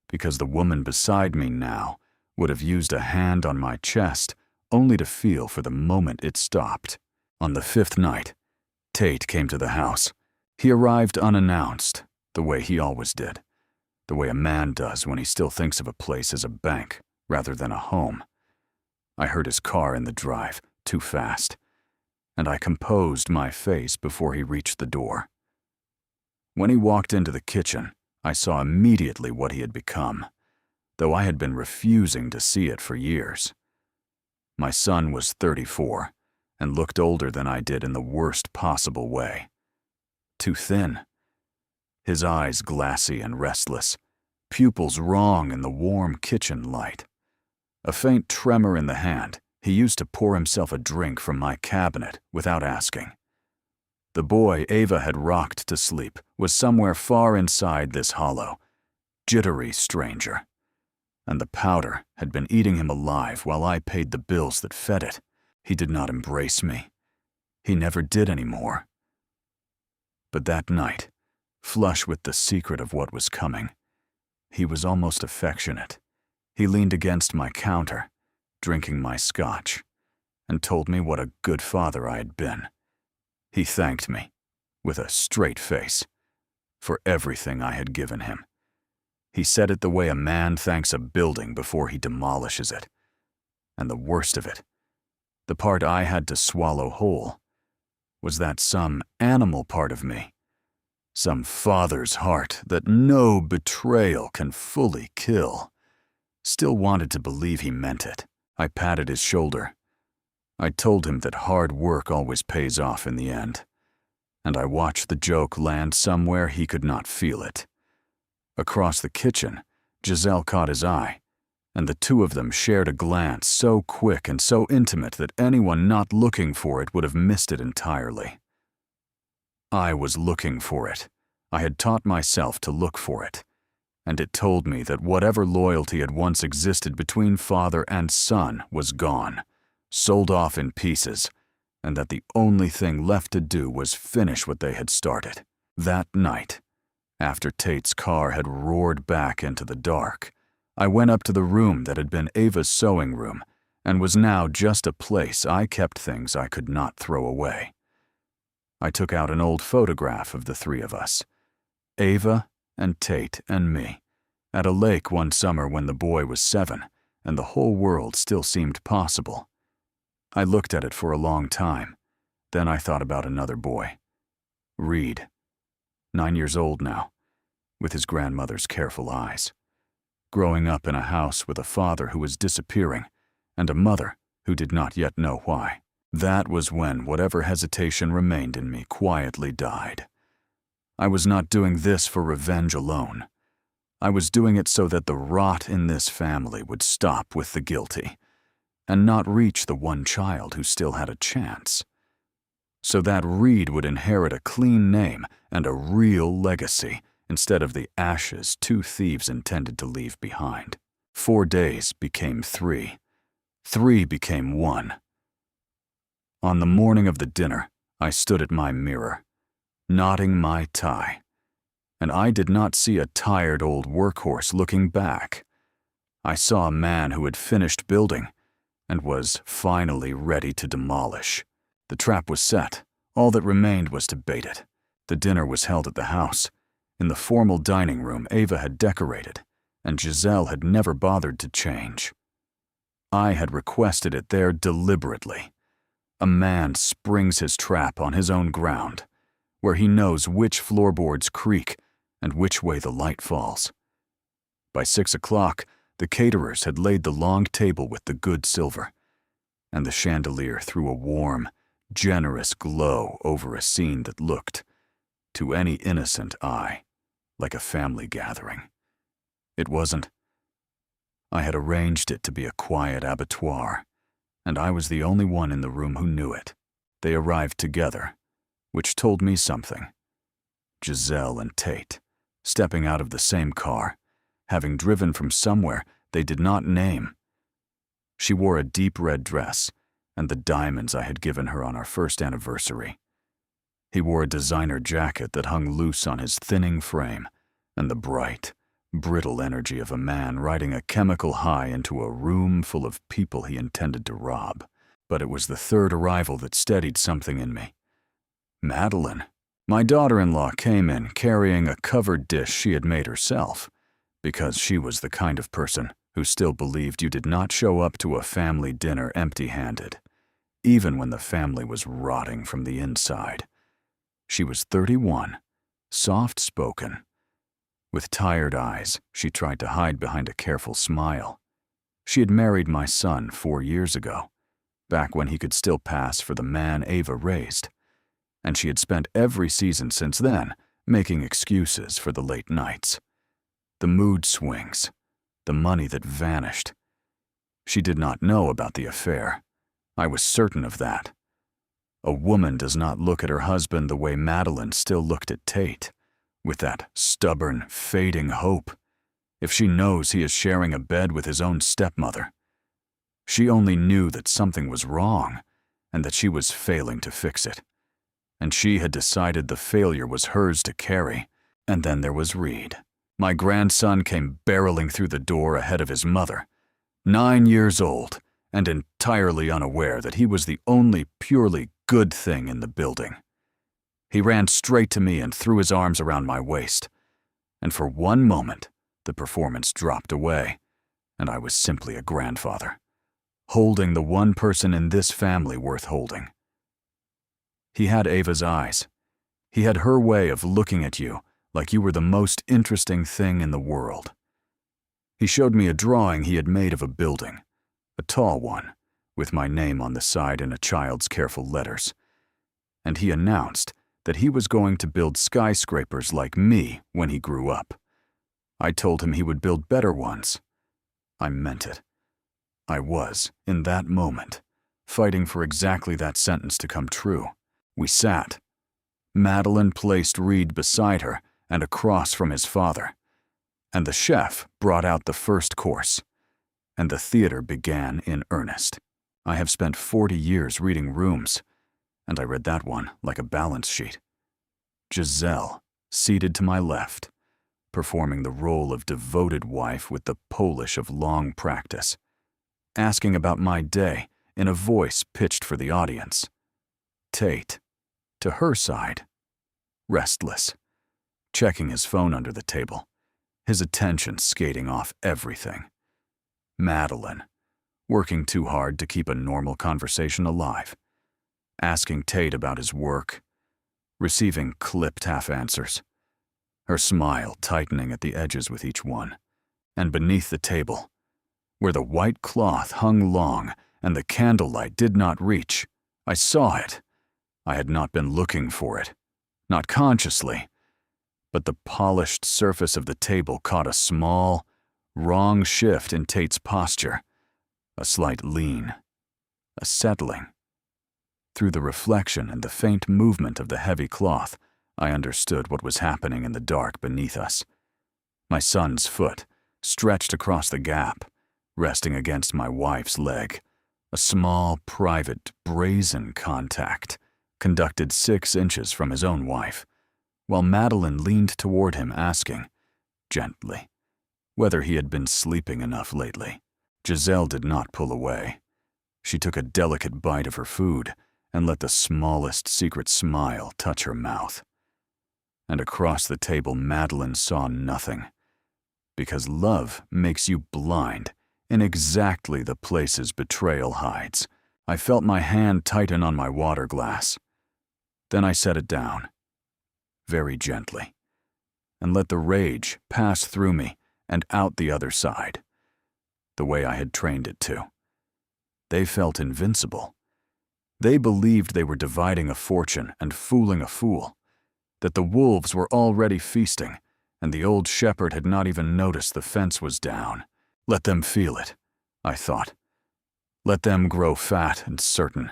Because the woman beside me now would have used a hand on my chest only to feel for the moment it stopped. On the 5th night, Tate came to the house. He arrived unannounced, the way he always did, the way a man does when he still thinks of a place as a bank rather than a home. I heard his car in the drive, too fast, and I composed my face before he reached the door. When he walked into the kitchen, I saw immediately what he had become, though I had been refusing to see it for years. My son was 34 and looked older than I did in the worst possible way. Too thin. His eyes glassy and restless, pupils wrong in the warm kitchen light. A faint tremor in the hand, he used to pour himself a drink from my cabinet without asking. The boy Ava had rocked to sleep was somewhere far inside this hollow, jittery stranger. And the powder had been eating him alive while I paid the bills that fed it. He did not embrace me. He never did anymore. But that night, flush with the secret of what was coming, he was almost affectionate. He leaned against my counter, drinking my scotch, and told me what a good father I had been. He thanked me, with a straight face, for everything I had given him. He said it the way a man thanks a building before he demolishes it. And the worst of it, the part I had to swallow whole, was that some animal part of me, some father's heart that no betrayal can fully kill, still wanted to believe he meant it. I patted his shoulder. I told him that hard work always pays off in the end, and I watched the joke land somewhere he could not feel it. Across the kitchen, Giselle caught his eye, and the two of them shared a glance so quick and so intimate that anyone not looking for it would have missed it entirely. I was looking for it. I had taught myself to look for it, and it told me that whatever loyalty had once existed between father and son was gone, sold off in pieces, and that the only thing left to do was finish what they had started. That night, after Tate's car had roared back into the dark, I went up to the room that had been Ava's sewing room and was now just a place I kept things I could not throw away. I took out an old photograph of the three of us, Ava and Tate and me, at a lake one summer when the boy was 7 and the whole world still seemed possible. I looked at it for a long time. Then I thought about another boy, Reed, 9 years old now, with his grandmother's careful eyes, growing up in a house with a father who was disappearing and a mother who did not yet know why. That was when whatever hesitation remained in me quietly died. I was not doing this for revenge alone. I was doing it so that the rot in this family would stop with the guilty and not reach the one child who still had a chance, so that Reed would inherit a clean name and a real legacy instead of the ashes 2 thieves intended to leave behind. 4 days became 3. 3 became 1. On the morning of the dinner, I stood at my mirror, knotting my tie, and I did not see a tired old workhorse looking back. I saw a man who had finished building and was finally ready to demolish. The trap was set. All that remained was to bait it. The dinner was held at the house. In the formal dining room Ava had decorated, and Giselle had never bothered to change. I had requested it there deliberately. A man springs his trap on his own ground, where he knows which floorboards creak and which way the light falls. By 6 o'clock, the caterers had laid the long table with the good silver, and the chandelier threw a warm, generous glow over a scene that looked, to any innocent eye, like a family gathering. It wasn't. I had arranged it to be a quiet abattoir, and I was the only one in the room who knew it. They arrived together, which told me something. Giselle and Tate, stepping out of the same car, having driven from somewhere they did not name. She wore a deep red dress and the diamonds I had given her on our first anniversary. He wore a designer jacket that hung loose on his thinning frame, and the bright, brittle energy of a man riding a chemical high into a room full of people he intended to rob. But it was the third arrival that steadied something in me. Madeline. My daughter-in-law came in carrying a covered dish she had made herself, because she was the kind of person who still believed you did not show up to a family dinner empty-handed, even when the family was rotting from the inside. She was 31, soft-spoken. With tired eyes, she tried to hide behind a careful smile. She had married my son 4 years ago, back when he could still pass for the man Ava raised, and she had spent every season since then making excuses for the late nights, the mood swings, the money that vanished. She did not know about the affair. I was certain of that. A woman does not look at her husband the way Madeline still looked at Tate, with that stubborn, fading hope, if she knows he is sharing a bed with his own stepmother. She only knew that something was wrong and that she was failing to fix it. And she had decided the failure was hers to carry. And then there was Reed. My grandson came barreling through the door ahead of his mother, 9 years old, and entirely unaware that he was the only purely good thing in the building. He ran straight to me and threw his arms around my waist, and for one moment, the performance dropped away, and I was simply a grandfather, holding the one person in this family worth holding. He had Ava's eyes. He had her way of looking at you like you were the most interesting thing in the world. He showed me a drawing he had made of a building, a tall one, with my name on the side in a child's careful letters, and he announced that he was going to build skyscrapers like me when he grew up. I told him he would build better ones. I meant it. I was, in that moment, fighting for exactly that sentence to come true. We sat. Madeline placed Reed beside her and across from his father, and the chef brought out the first course, and the theater began in earnest. I have spent 40 years reading rooms, and I read that one like a balance sheet. Giselle, seated to my left, performing the role of devoted wife with the polish of long practice, asking about my day in a voice pitched for the audience. Tate, to her side, restless, checking his phone under the table, his attention skating off everything. Madeline, working too hard to keep a normal conversation alive, asking Tate about his work, receiving clipped half-answers, her smile tightening at the edges with each one. And beneath the table, where the white cloth hung long and the candlelight did not reach, I saw it. I had not been looking for it, not consciously, but the polished surface of the table caught a small, wrong shift in Tate's posture, a slight lean, a settling. Through the reflection and the faint movement of the heavy cloth, I understood what was happening in the dark beneath us. My son's foot, stretched across the gap, resting against my wife's leg, a small, private, brazen contact, conducted 6 inches from his own wife, while Madeline leaned toward him asking, gently, whether he had been sleeping enough lately. Giselle did not pull away. She took a delicate bite of her food and let the smallest secret smile touch her mouth. And across the table, Madeline saw nothing, because love makes you blind in exactly the places betrayal hides. I felt my hand tighten on my water glass. Then I set it down, very gently, and let the rage pass through me and out the other side, the way I had trained it to. They felt invincible. They believed they were dividing a fortune and fooling a fool, that the wolves were already feasting, and the old shepherd had not even noticed the fence was down. Let them feel it, I thought. Let them grow fat and certain.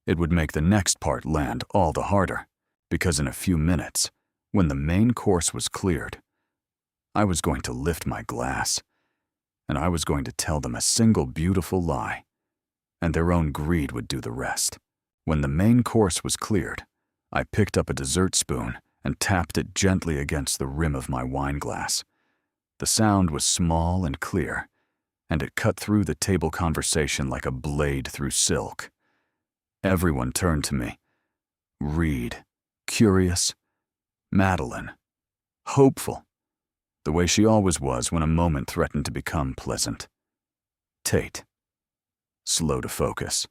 It would make the next part land all the harder, because in a few minutes, when the main course was cleared, I was going to lift my glass, and I was going to tell them a single beautiful lie, and their own greed would do the rest. When the main course was cleared, I picked up a dessert spoon and tapped it gently against the rim of my wine glass. The sound was small and clear, and it cut through the table conversation like a blade through silk. Everyone turned to me. Reed, curious, Madeline, hopeful, the way she always was when a moment threatened to become pleasant. Tate, slow to focus,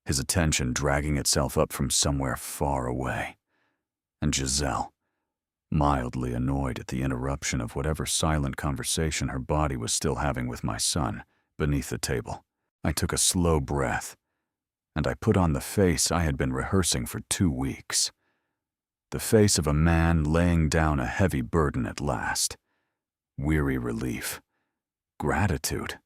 his attention dragging itself up from somewhere far away. And Giselle, mildly annoyed at the interruption of whatever silent conversation her body was still having with my son beneath the table. I took a slow breath, and I put on the face I had been rehearsing for 2 weeks. The face of a man laying down a heavy burden at last. Weary relief. Gratitude.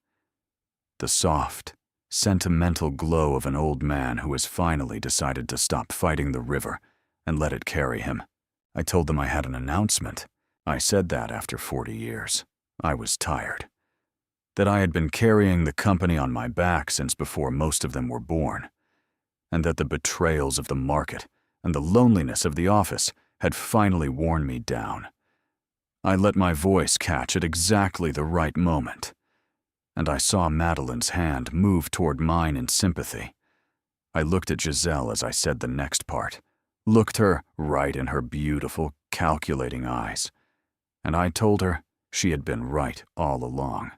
The soft, sentimental glow of an old man who has finally decided to stop fighting the river and let it carry him. I told them I had an announcement. I said that after 40 years. I was tired. That I had been carrying the company on my back since before most of them were born, and that the betrayals of the market and the loneliness of the office had finally worn me down. I let my voice catch at exactly the right moment, and I saw Madeline's hand move toward mine in sympathy. I looked at Giselle as I said the next part, looked her right in her beautiful, calculating eyes, and I told her she had been right all along.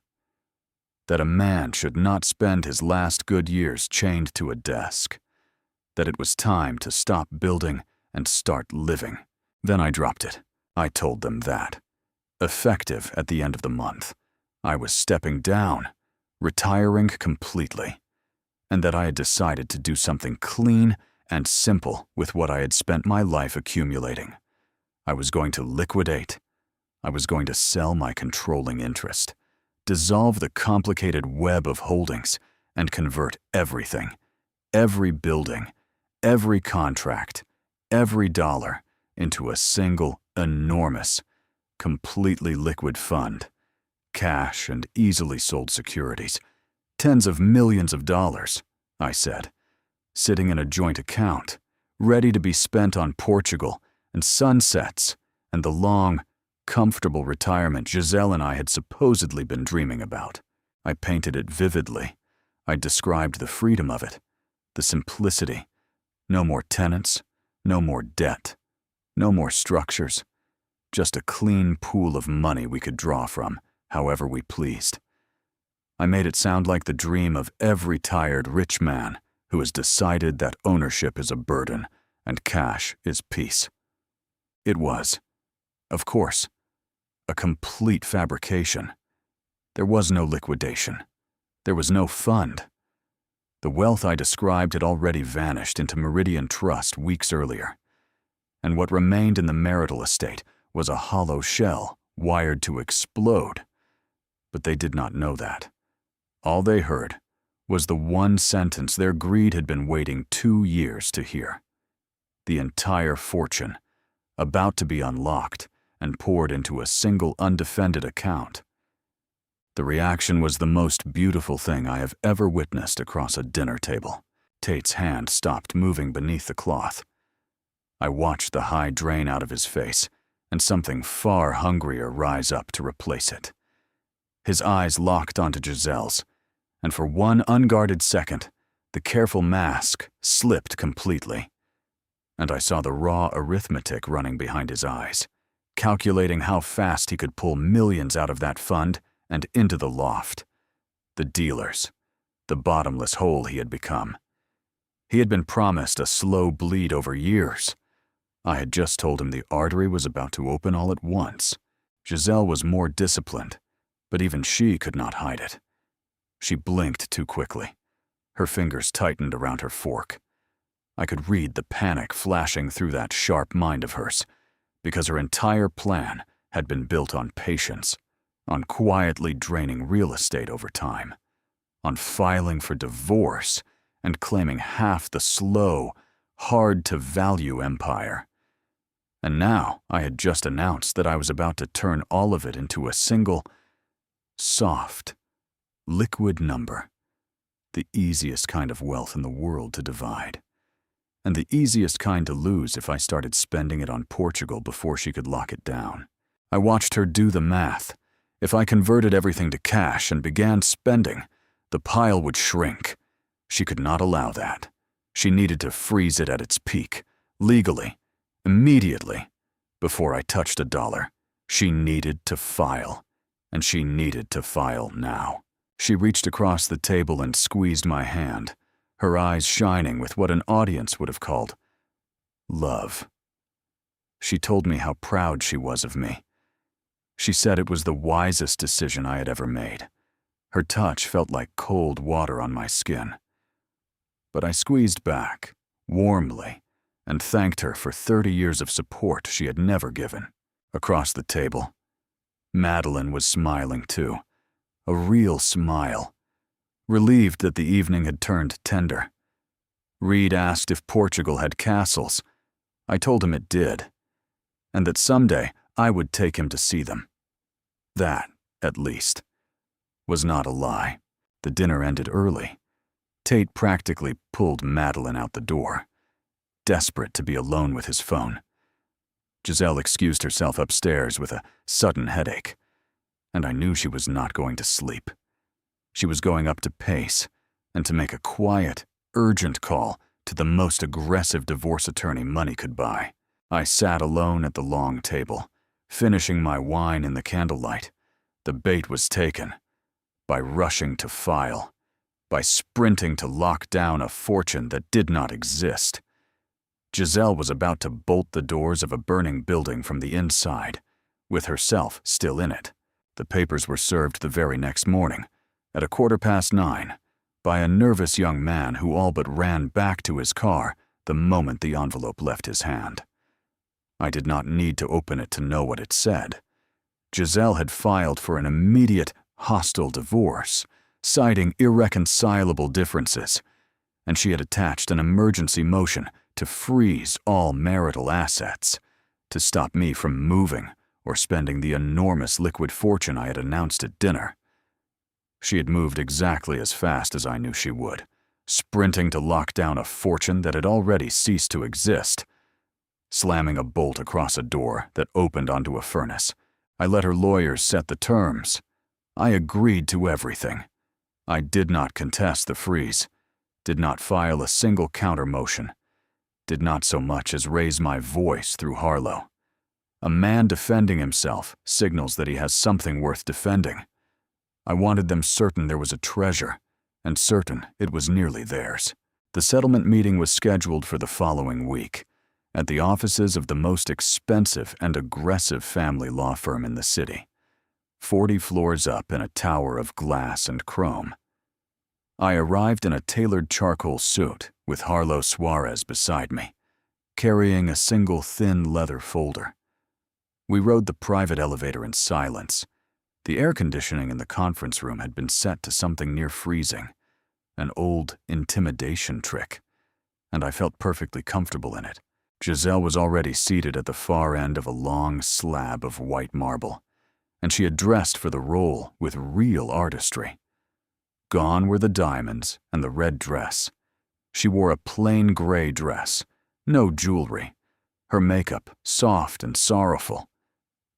That a man should not spend his last good years chained to a desk. That it was time to stop building and start living. Then I dropped it. I told them that. Effective at the end of the month, I was stepping down, retiring completely, and that I had decided to do something clean and simple with what I had spent my life accumulating. I was going to liquidate. I was going to sell my controlling interest, dissolve the complicated web of holdings, and convert everything, every building, every contract, every dollar, into a single, enormous, completely liquid fund, cash and easily sold securities, tens of millions of dollars, I said, sitting in a joint account, ready to be spent on Portugal and sunsets and the long, comfortable retirement Giselle and I had supposedly been dreaming about. I painted it vividly. I described the freedom of it, the simplicity. No more tenants, no more debt, no more structures, just a clean pool of money we could draw from, however we pleased. I made it sound like the dream of every tired rich man who has decided that ownership is a burden and cash is peace. It was, of course, a complete fabrication. There was no liquidation. There was no fund. The wealth I described had already vanished into Meridian Trust weeks earlier, and what remained in the marital estate was a hollow shell wired to explode. But they did not know that. All they heard was the one sentence their greed had been waiting 2 years to hear. The entire fortune, about to be unlocked and poured into a single undefended account. The reaction was the most beautiful thing I have ever witnessed across a dinner table. Tate's hand stopped moving beneath the cloth. I watched the high drain out of his face and something far hungrier rise up to replace it. His eyes locked onto Giselle's, and for one unguarded second, The careful mask slipped completely, and I saw the raw arithmetic running behind his eyes, calculating how fast he could pull millions out of that fund and into the loft. The dealers, the bottomless hole he had become. He had been promised a slow bleed over years. I had just told him the artery was about to open all at once. Giselle was more disciplined, but even she could not hide it. She blinked too quickly. Her fingers tightened around her fork. I could read the panic flashing through that sharp mind of hers, because her entire plan had been built on patience, on quietly draining real estate over time, on filing for divorce and claiming half the slow, hard-to-value empire. And now I had just announced that I was about to turn all of it into a single, soft, liquid number, the easiest kind of wealth in the world to divide, and the easiest kind to lose if I started spending it on Portugal before she could lock it down. I watched her do the math. If I converted everything to cash and began spending, the pile would shrink. She could not allow that. She needed to freeze it at its peak, legally, immediately. Before I touched a dollar, she needed to file, and she needed to file now. She reached across the table and squeezed my hand, her eyes shining with what an audience would have called love. She told me how proud she was of me. She said it was the wisest decision I had ever made. Her touch felt like cold water on my skin. But I squeezed back, warmly, and thanked her for 30 years of support she had never given. Across the table, Madeline was smiling too, a real smile, relieved that the evening had turned tender. Reed asked if Portugal had castles. I told him it did, and that someday I would take him to see them. That, at least, was not a lie. The dinner ended early. Tate practically pulled Madeline out the door, desperate to be alone with his phone. Giselle excused herself upstairs with a sudden headache, and I knew she was not going to sleep. She was going up to Pace and to make a quiet, urgent call to the most aggressive divorce attorney money could buy. I sat alone at the long table, finishing my wine in the candlelight. The bait was taken. By rushing to file, by sprinting to lock down a fortune that did not exist. Giselle was about to bolt the doors of a burning building from the inside, with herself still in it. The papers were served the very next morning, at 9:15, by a nervous young man who all but ran back to his car the moment the envelope left his hand. I did not need to open it to know what it said. Giselle had filed for an immediate, hostile divorce, citing irreconcilable differences, and she had attached an emergency motion to freeze all marital assets, to stop me from moving or spending the enormous liquid fortune I had announced at dinner. She had moved exactly as fast as I knew she would, sprinting to lock down a fortune that had already ceased to exist. Slamming a bolt across a door that opened onto a furnace, I let her lawyers set the terms. I agreed to everything. I did not contest the freeze, did not file a single counter motion, did not so much as raise my voice through Harlow. A man defending himself signals that he has something worth defending. I wanted them certain there was a treasure, and certain it was nearly theirs. The settlement meeting was scheduled for the following week, at the offices of the most expensive and aggressive family law firm in the city, 40 floors up in a tower of glass and chrome. I arrived in a tailored charcoal suit with Harlow Suarez beside me, carrying a single thin leather folder. We rode the private elevator in silence. The air conditioning in the conference room had been set to something near freezing, an old intimidation trick, and I felt perfectly comfortable in it. Giselle was already seated at the far end of a long slab of white marble, and she had dressed for the role with real artistry. Gone were the diamonds and the red dress. She wore a plain gray dress, no jewelry, her makeup soft and sorrowful.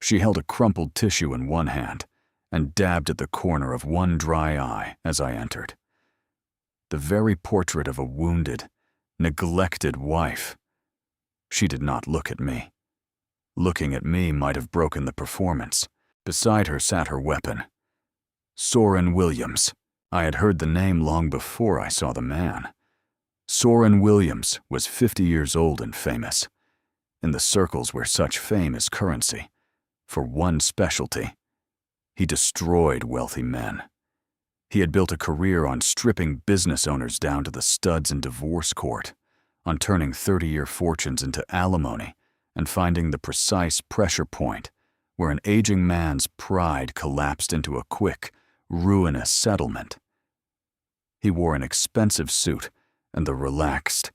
She held a crumpled tissue in one hand and dabbed at the corner of one dry eye as I entered. the very portrait of a wounded, neglected wife. She did not look at me. Looking at me might have broken the performance. Beside her sat her weapon. Soren Williams. I had heard the name long before I saw the man. Soren Williams was 50 years old and famous, in the circles where such fame is currency, for one specialty. He destroyed wealthy men. He had built a career on stripping business owners down to the studs in divorce court, on turning 30-year fortunes into alimony, and finding the precise pressure point where an aging man's pride collapsed into a quick, ruinous settlement. He wore an expensive suit and the relaxed,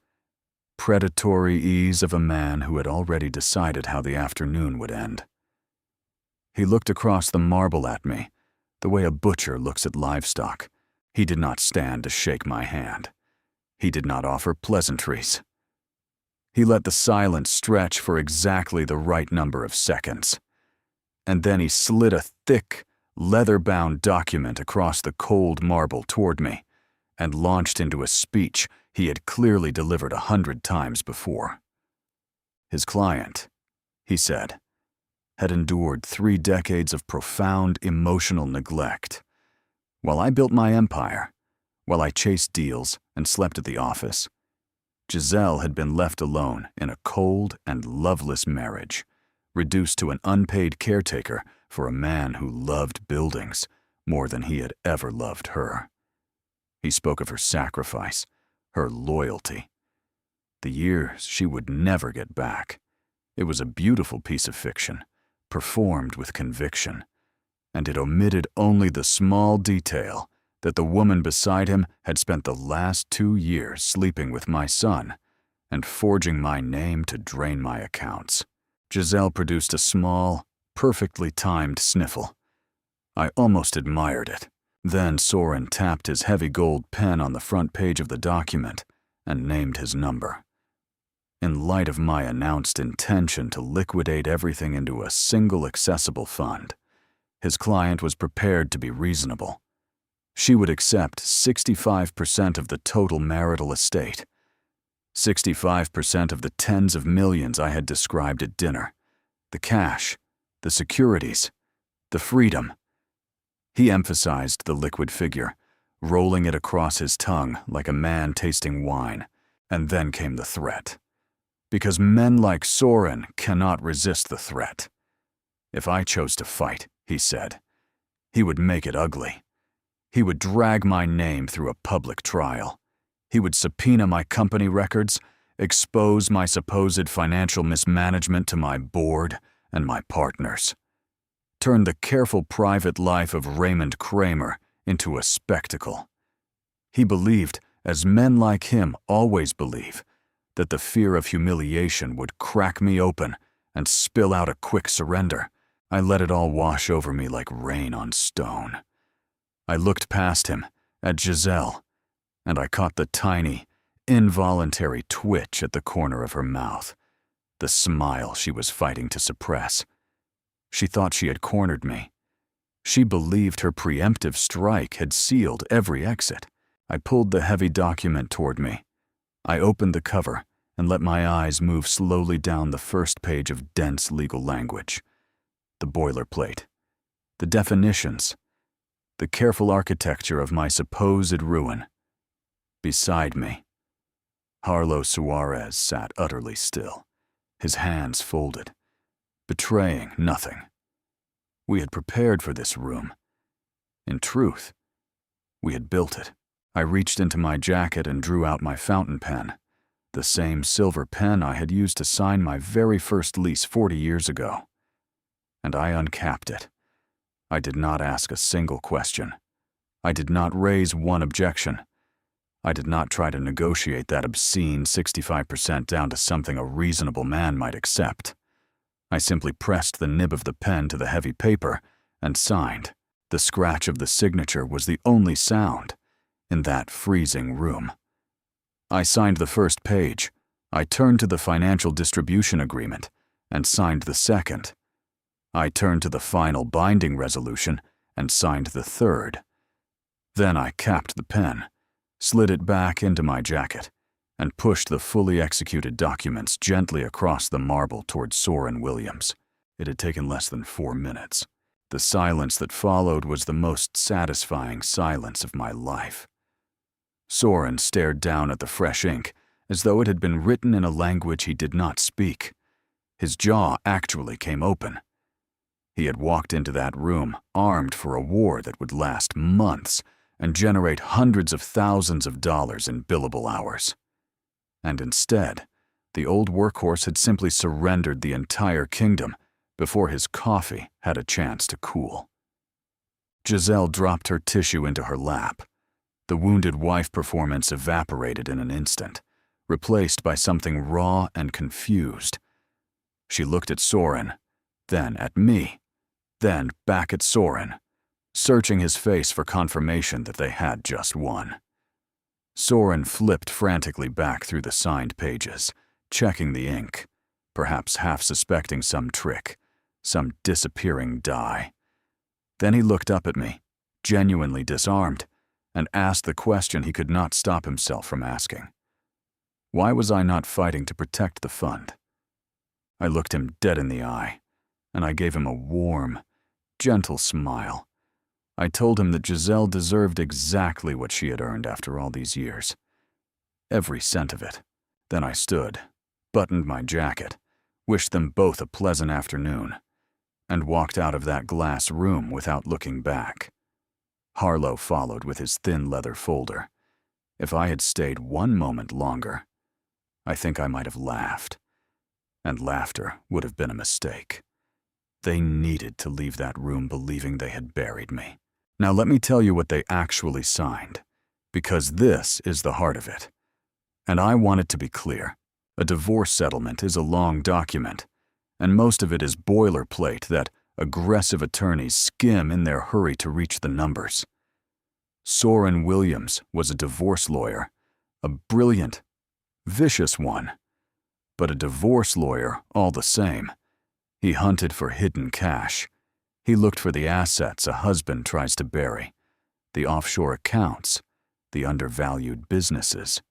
predatory ease of a man who had already decided how the afternoon would end. He looked across the marble at me, the way a butcher looks at livestock. He did not stand to shake my hand. He did not offer pleasantries. He let the silence stretch for exactly the right number of seconds. And then he slid a thick, leather-bound document across the cold marble toward me and launched into a speech he had clearly delivered 100 times before. His client, he said, had endured 3 decades of profound emotional neglect. While I built my empire, while I chased deals and slept at the office, Giselle had been left alone in a cold and loveless marriage, reduced to an unpaid caretaker for a man who loved buildings more than he had ever loved her. He spoke of her sacrifice, her loyalty, the years she would never get back. It was a beautiful piece of fiction, performed with conviction, and it omitted only the small detail that the woman beside him had spent the last 2 years sleeping with my son and forging my name to drain my accounts. Giselle produced a small, perfectly timed sniffle. I almost admired it. Then Soren tapped his heavy gold pen on the front page of the document and named his number. In light of my announced intention to liquidate everything into a single accessible fund, his client was prepared to be reasonable. She would accept 65% of the total marital estate, 65% of the tens of millions I had described at dinner, the cash, the securities, the freedom. He emphasized the liquid figure, rolling it across his tongue like a man tasting wine, and then came the threat. Because men like Soren cannot resist the threat. If I chose to fight, he said, he would make it ugly. He would drag my name through a public trial. He would subpoena my company records, expose my supposed financial mismanagement to my board and my partners, turn the careful private life of Raymond Kramer into a spectacle. He believed, as men like him always believe, that the fear of humiliation would crack me open and spill out a quick surrender. I let it all wash over me like rain on stone. I looked past him, at Giselle, and I caught the tiny, involuntary twitch at the corner of her mouth, the smile she was fighting to suppress. She thought she had cornered me. She believed her preemptive strike had sealed every exit. I pulled the heavy document toward me. I opened the cover and let my eyes move slowly down the first page of dense legal language. The boilerplate, the definitions, the careful architecture of my supposed ruin. Beside me, Harlow Suarez sat utterly still, his hands folded, betraying nothing. We had prepared for this room. In truth, we had built it. I reached into my jacket and drew out my fountain pen, the same silver pen I had used to sign my very first lease 40 years ago. And I uncapped it. I did not ask a single question. I did not raise one objection. I did not try to negotiate that obscene 65% down to something a reasonable man might accept. I simply pressed the nib of the pen to the heavy paper and signed. The scratch of the signature was the only sound in that freezing room. I signed the first page. I turned to the financial distribution agreement and signed the second. I turned to the final binding resolution and signed the third. Then I capped the pen, slid it back into my jacket, and pushed the fully executed documents gently across the marble towards Soren Williams. It had taken less than 4 minutes. The silence that followed was the most satisfying silence of my life. Soren stared down at the fresh ink as though it had been written in a language he did not speak. His jaw actually came open. He had walked into that room armed for a war that would last months and generate hundreds of thousands of dollars in billable hours. And instead, the old workhorse had simply surrendered the entire kingdom before his coffee had a chance to cool. Giselle dropped her tissue into her lap. The wounded wife performance evaporated in an instant, replaced by something raw and confused. She looked at Soren, then at me, then back at Soren, searching his face for confirmation that they had just won. Soren flipped frantically back through the signed pages, checking the ink, perhaps half suspecting some trick, some disappearing die. Then he looked up at me, genuinely disarmed, and asked the question he could not stop himself from asking. Why was I not fighting to protect the fund? I looked him dead in the eye, and I gave him a warm, gentle smile. I told him that Giselle deserved exactly what she had earned after all these years. Every cent of it. Then I stood, buttoned my jacket, wished them both a pleasant afternoon, and walked out of that glass room without looking back. Harlow followed with his thin leather folder. If I had stayed 1 moment longer, I think I might have laughed. And laughter would have been a mistake. They needed to leave that room believing they had buried me. Now let me tell you what they actually signed, because this is the heart of it. And I want it to be clear. A divorce settlement is a long document, and most of it is boilerplate that aggressive attorneys skim in their hurry to reach the numbers. Soren Williams was a divorce lawyer, a brilliant, vicious one, but a divorce lawyer all the same. He hunted for hidden cash. He looked for the assets a husband tries to bury, the offshore accounts, the undervalued businesses.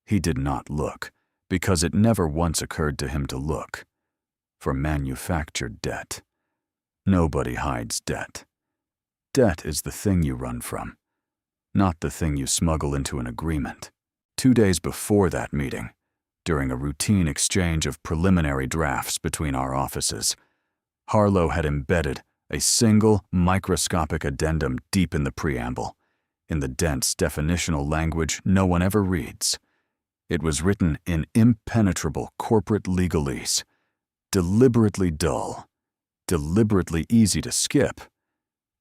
He did not look, because it never once occurred to him to look, for manufactured debt. Nobody hides debt. Debt is the thing you run from, not the thing you smuggle into an agreement. 2 days before that meeting, during a routine exchange of preliminary drafts between our offices, Harlow had embedded a single microscopic addendum deep in the preamble, in the dense definitional language no one ever reads. It was written in impenetrable corporate legalese, deliberately dull, deliberately easy to skip,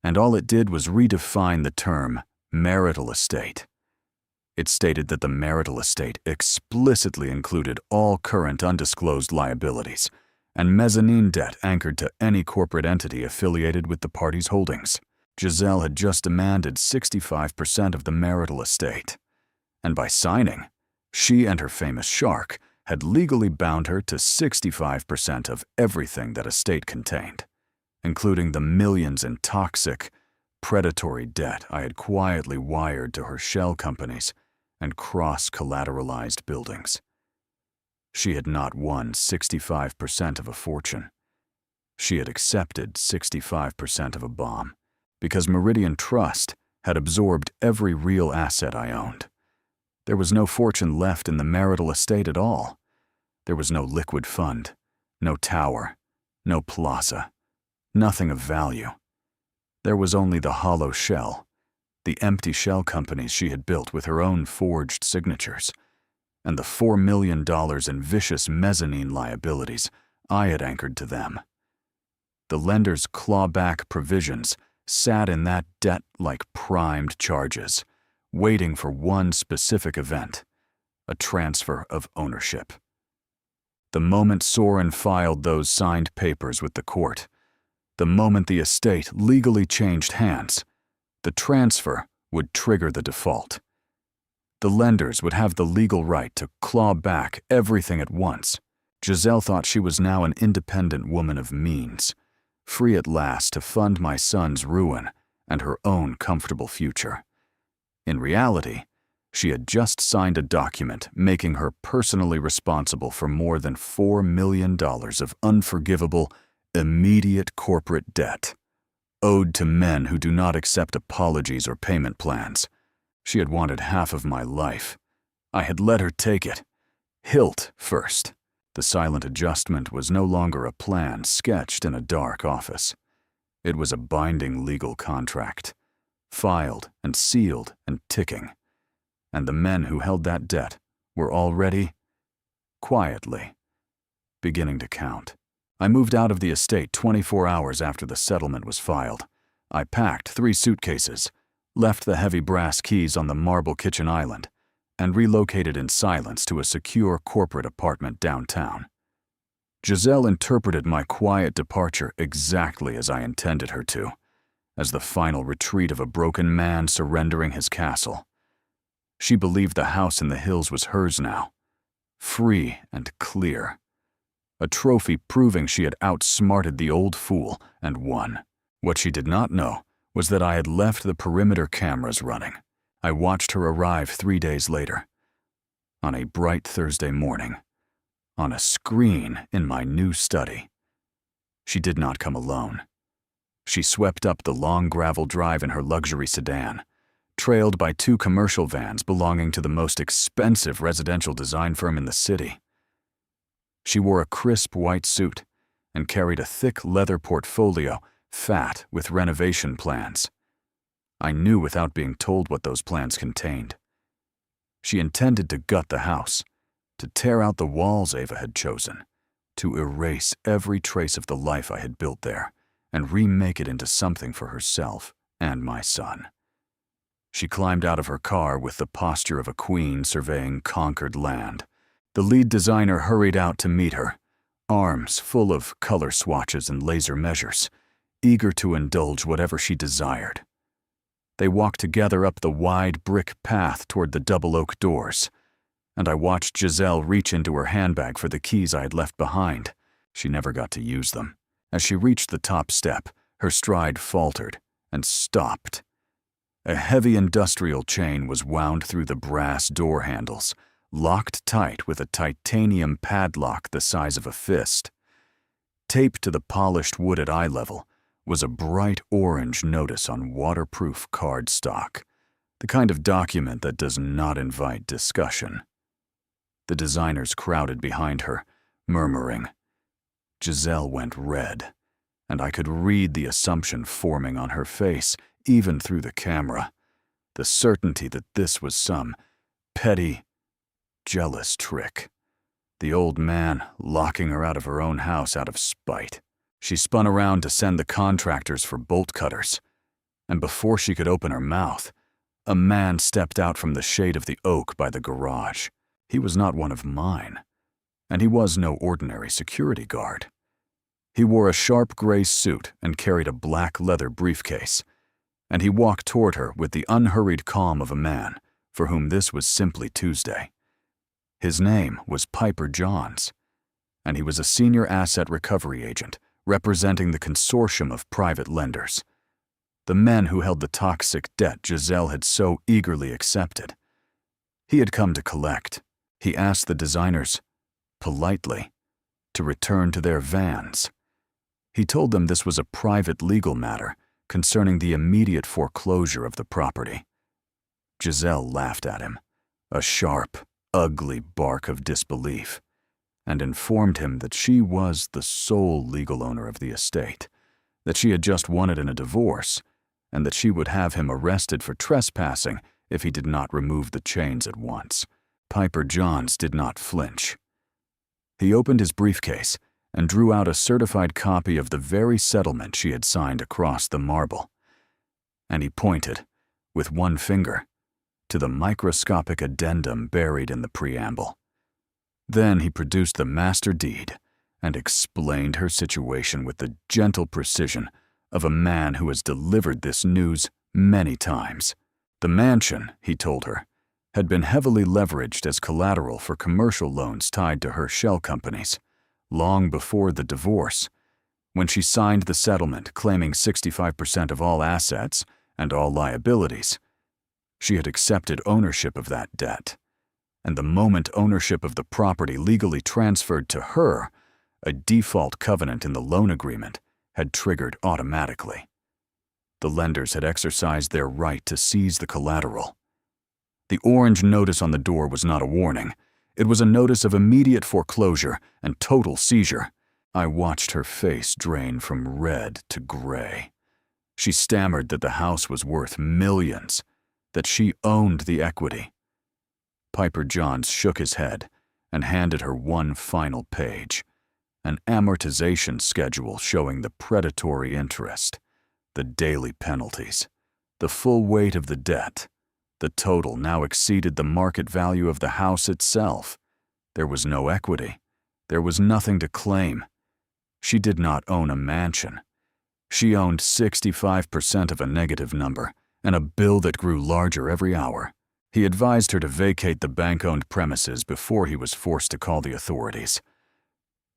and all it did was redefine the term marital estate. It stated that the marital estate explicitly included all current undisclosed liabilities and mezzanine debt anchored to any corporate entity affiliated with the parties' holdings. Giselle had just demanded 65% of the marital estate, and by signing, she and her famous shark had legally bound her to 65% of everything that estate contained, including the millions in toxic, predatory debt I had quietly wired to her shell companies and cross-collateralized buildings. She had not won 65% of a fortune. She had accepted 65% of a bomb, because Meridian Trust had absorbed every real asset I owned. There was no fortune left in the marital estate at all. There was no liquid fund, no tower, no plaza, nothing of value. There was only the hollow shell, the empty shell companies she had built with her own forged signatures, and the $4 million in vicious mezzanine liabilities I had anchored to them. The lender's clawback provisions sat in that debt like primed charges, waiting for one specific event, a transfer of ownership. The moment Soren filed those signed papers with the court, the moment the estate legally changed hands, the transfer would trigger the default. The lenders would have the legal right to claw back everything at once. Giselle thought she was now an independent woman of means, free at last to fund my son's ruin and her own comfortable future. In reality, She had just signed a document making her personally responsible for more than $4 million of unforgivable, immediate corporate debt, owed to men who do not accept apologies or payment plans. She had wanted half of my life. I had let her take it. Hilt first. The silent adjustment was no longer a plan sketched in a dark office. It was a binding legal contract, filed and sealed and ticking. And the men who held that debt were already, quietly, beginning to count. I moved out of the estate 24 hours after the settlement was filed. I packed 3 suitcases, left the heavy brass keys on the marble kitchen island, and relocated in silence to a secure corporate apartment downtown. Giselle interpreted my quiet departure exactly as I intended her to, as the final retreat of a broken man surrendering his castle. She believed the house in the hills was hers now, free and clear. A trophy proving she had outsmarted the old fool and won. What she did not know was that I had left the perimeter cameras running. I watched her arrive 3 days later, on a bright Thursday morning, on a screen in my new study. She did not come alone. She swept up the long gravel drive in her luxury sedan, trailed by 2 commercial vans belonging to the most expensive residential design firm in the city. She wore a crisp white suit and carried a thick leather portfolio fat with renovation plans. I knew without being told what those plans contained. She intended to gut the house, to tear out the walls Ava had chosen, to erase every trace of the life I had built there and remake it into something for herself and my son. She climbed out of her car with the posture of a queen surveying conquered land. The lead designer hurried out to meet her, arms full of color swatches and laser measures, eager to indulge whatever she desired. They walked together up the wide brick path toward the double oak doors, and I watched Giselle reach into her handbag for the keys I had left behind. She never got to use them. As she reached the top step, her stride faltered and stopped. A heavy industrial chain was wound through the brass door handles, locked tight with a titanium padlock the size of a fist. Taped to the polished wood at eye level was a bright orange notice on waterproof cardstock, the kind of document that does not invite discussion. The designers crowded behind her, murmuring. Giselle went red, and I could read the assumption forming on her face, even through the camera, the certainty that this was some petty, jealous trick. The old man locking her out of her own house out of spite. She spun around to send the contractors for bolt cutters, and before she could open her mouth, a man stepped out from the shade of the oak by the garage. He was not one of mine, and he was no ordinary security guard. He wore a sharp gray suit and carried a black leather briefcase, and he walked toward her with the unhurried calm of a man for whom this was simply Tuesday. His name was Piper Johns, and he was a senior asset recovery agent representing the consortium of private lenders, the men who held the toxic debt Giselle had so eagerly accepted. He had come to collect. He asked the designers, politely, to return to their vans. He told them this was a private legal matter concerning the immediate foreclosure of the property. Giselle laughed at him, a sharp, ugly bark of disbelief, and informed him that she was the sole legal owner of the estate, that she had just won it in a divorce, and that she would have him arrested for trespassing if he did not remove the chains at once. Piper Johns did not flinch. He opened his briefcase and drew out a certified copy of the very settlement she had signed across the marble, and he pointed, with one finger, to the microscopic addendum buried in the preamble. Then he produced the master deed and explained her situation with the gentle precision of a man who has delivered this news many times. The mansion, he told her, had been heavily leveraged as collateral for commercial loans tied to her shell companies, long before the divorce, when she signed the settlement claiming 65% of all assets and all liabilities. She had accepted ownership of that debt, and the moment ownership of the property legally transferred to her, a default covenant in the loan agreement had triggered automatically. The lenders had exercised their right to seize the collateral. The orange notice on the door was not a warning. It was a notice of immediate foreclosure and total seizure. I watched her face drain from red to gray. She stammered that the house was worth millions, that she owned the equity. Piper Johns shook his head and handed her one final page, an amortization schedule showing the predatory interest, the daily penalties, the full weight of the debt. The total now exceeded the market value of the house itself. There was no equity. There was nothing to claim. She did not own a mansion. She owned 65% of a negative number and a bill that grew larger every hour. He advised her to vacate the bank-owned premises before he was forced to call the authorities.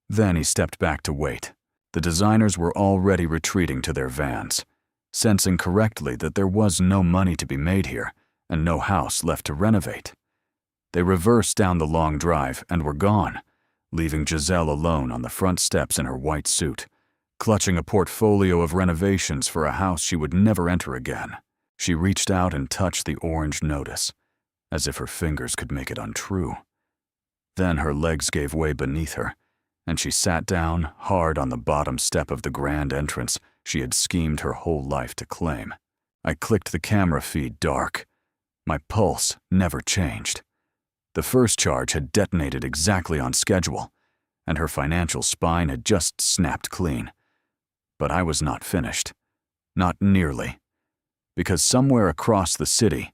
Then he stepped back to wait. The designers were already retreating to their vans, sensing correctly that there was no money to be made here and no house left to renovate. They reversed down the long drive and were gone, leaving Giselle alone on the front steps in her white suit, clutching a portfolio of renovations for a house she would never enter again. She reached out and touched the orange notice, as if her fingers could make it untrue. Then her legs gave way beneath her, and she sat down hard on the bottom step of the grand entrance she had schemed her whole life to claim. I clicked the camera feed dark. My pulse never changed. The first charge had detonated exactly on schedule, and her financial spine had just snapped clean. But I was not finished. Not nearly. Because somewhere across the city,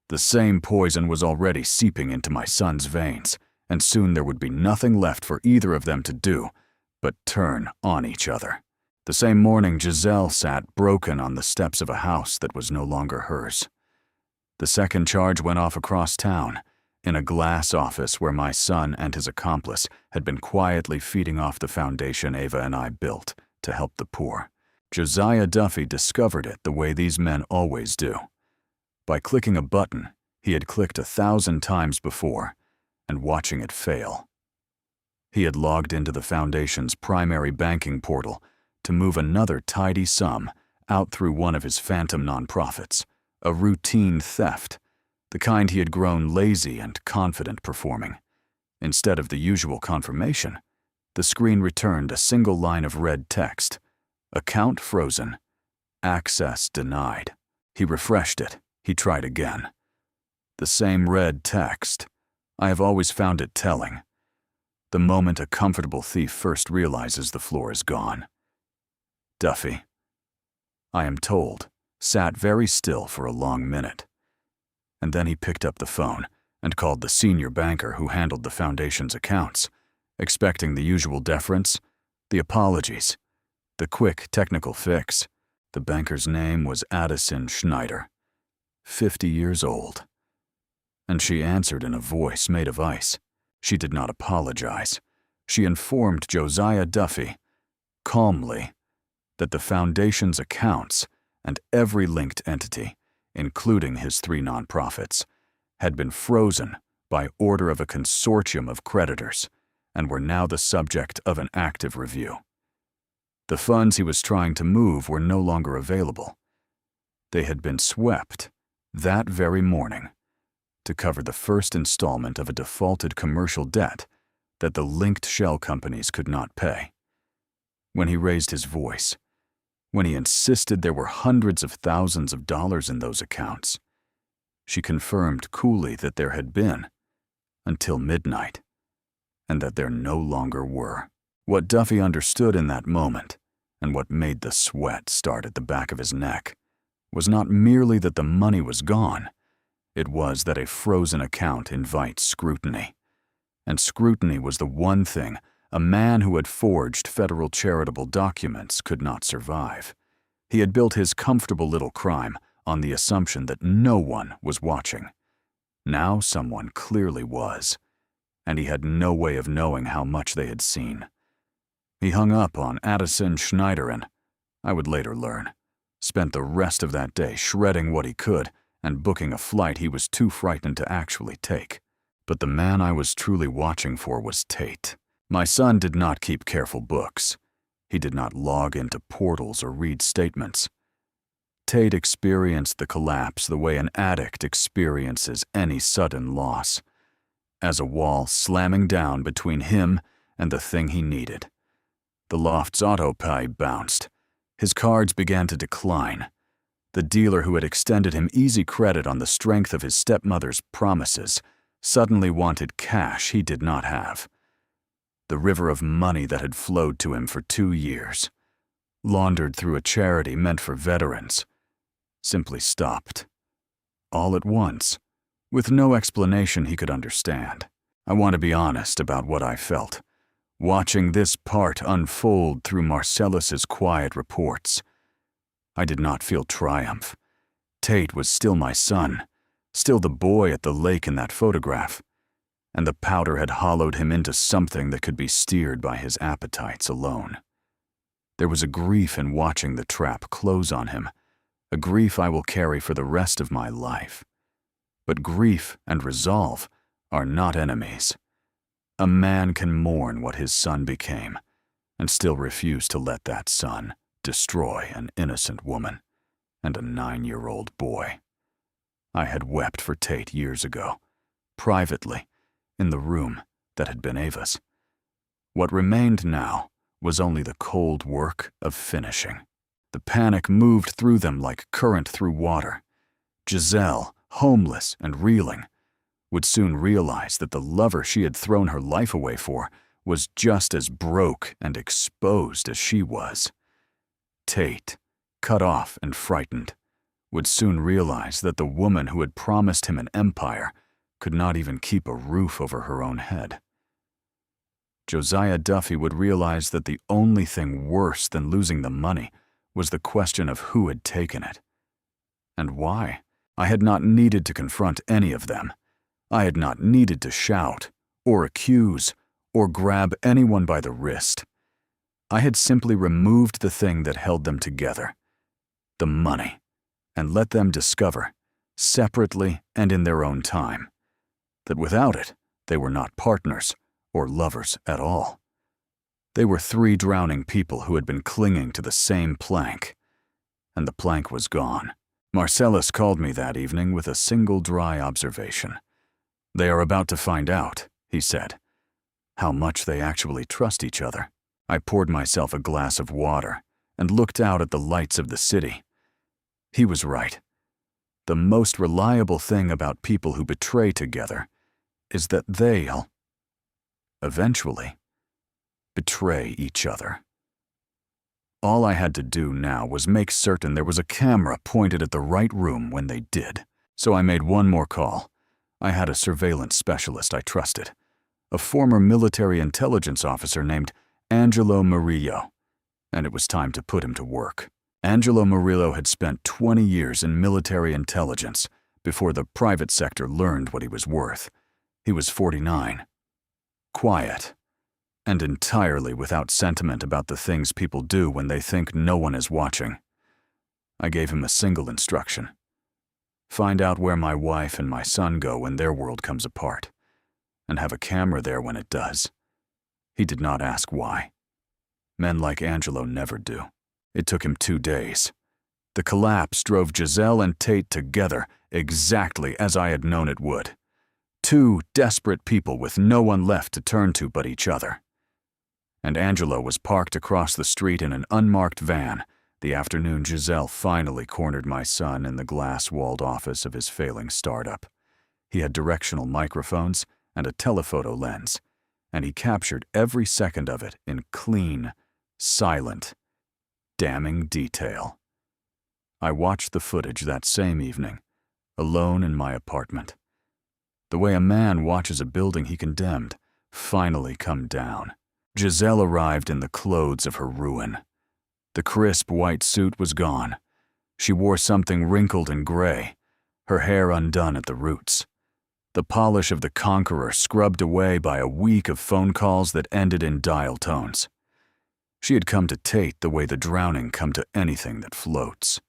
the same poison was already seeping into my son's veins, and soon there would be nothing left for either of them to do but turn on each other. The same morning, Giselle sat broken on the steps of a house that was no longer hers. The second charge went off across town, in a glass office where my son and his accomplice had been quietly feeding off the foundation Ava and I built to help the poor. Josiah Duffy discovered it the way these men always do. By clicking a button he had clicked 1,000 times before and watching it fail. He had logged into the foundation's primary banking portal to move another tidy sum out through one of his phantom nonprofits, a routine theft, the kind he had grown lazy and confident performing. Instead of the usual confirmation, the screen returned a single line of red text: account frozen, access denied. He refreshed it. He tried again. The same red text. I have always found it telling. The moment a comfortable thief first realizes the floor is gone. Duffy, I am told, sat very still for a long minute. And then he picked up the phone and called the senior banker who handled the foundation's accounts, expecting the usual deference, the apologies, the quick technical fix. The banker's name was Addison Schneider, 50 years old. And she answered in a voice made of ice. She did not apologize. She informed Josiah Duffy, calmly, that the foundation's accounts and every linked entity, including his 3 nonprofits, had been frozen by order of a consortium of creditors and were now the subject of an active review. The funds he was trying to move were no longer available. They had been swept that very morning to cover the first installment of a defaulted commercial debt that the linked shell companies could not pay. When he raised his voice, when he insisted there were hundreds of thousands of dollars in those accounts, she confirmed coolly that there had been, until midnight, and that there no longer were. What Duffy understood in that moment, and what made the sweat start at the back of his neck, was not merely that the money was gone. It was that a frozen account invites scrutiny. And scrutiny was the one thing a man who had forged federal charitable documents could not survive. He had built his comfortable little crime on the assumption that no one was watching. Now someone clearly was, and he had no way of knowing how much they had seen. He hung up on Addison Schneider and, I would later learn, spent the rest of that day shredding what he could and booking a flight he was too frightened to actually take. But the man I was truly watching for was Tate. My son did not keep careful books. He did not log into portals or read statements. Tate experienced the collapse the way an addict experiences any sudden loss, as a wall slamming down between him and the thing he needed. The loft's autopay bounced. His cards began to decline. The dealer who had extended him easy credit on the strength of his stepmother's promises suddenly wanted cash he did not have. The river of money that had flowed to him for 2 years, laundered through a charity meant for veterans, simply stopped. All at once, with no explanation he could understand. I want to be honest about what I felt, watching this part unfold through Marcellus's quiet reports. I did not feel triumph. Tate was still my son, still the boy at the lake in that photograph, and the powder had hollowed him into something that could be steered by his appetites alone. There was a grief in watching the trap close on him, a grief I will carry for the rest of my life. But grief and resolve are not enemies. A man can mourn what his son became, and still refuse to let that son destroy an innocent woman and a 9-year-old boy. I had wept for Tate years ago, privately, in the room that had been Ava's. What remained now was only the cold work of finishing. The panic moved through them like current through water. Giselle, homeless and reeling, would soon realize that the lover she had thrown her life away for was just as broke and exposed as she was. Tate, cut off and frightened, would soon realize that the woman who had promised him an empire could not even keep a roof over her own head. Josiah Duffy would realize that the only thing worse than losing the money was the question of who had taken it. And why? I had not needed to confront any of them. I had not needed to shout, or accuse, or grab anyone by the wrist. I had simply removed the thing that held them together, the money, and let them discover, separately and in their own time, that without it, they were not partners or lovers at all. They were 3 drowning people who had been clinging to the same plank, and the plank was gone. Marcellus called me that evening with a single dry observation. "They are about to find out," he said, "how much they actually trust each other." I poured myself a glass of water and looked out at the lights of the city. He was right. The most reliable thing about people who betray together is that they'll, eventually, betray each other. All I had to do now was make certain there was a camera pointed at the right room when they did. So I made one more call. I had a surveillance specialist I trusted, a former military intelligence officer named Angelo Murillo, and it was time to put him to work. Angelo Murillo had spent 20 years in military intelligence before the private sector learned what he was worth. He was 49, quiet, and entirely without sentiment about the things people do when they think no one is watching. I gave him a single instruction: find out where my wife and my son go when their world comes apart, and have a camera there when it does. He did not ask why. Men like Angelo never do. It took him 2 days. The collapse drove Giselle and Tate together exactly as I had known it would. 2 desperate people with no one left to turn to but each other. And Angelo was parked across the street in an unmarked van the afternoon Giselle finally cornered my son in the glass-walled office of his failing startup. He had directional microphones and a telephoto lens, and he captured every second of it in clean, silent, damning detail. I watched the footage that same evening, alone in my apartment. The way a man watches a building he condemned finally come down. Giselle arrived in the clothes of her ruin. The crisp white suit was gone. She wore something wrinkled and gray, her hair undone at the roots. The polish of the conqueror scrubbed away by a week of phone calls that ended in dial tones. She had come to Tate the way the drowning come to anything that floats,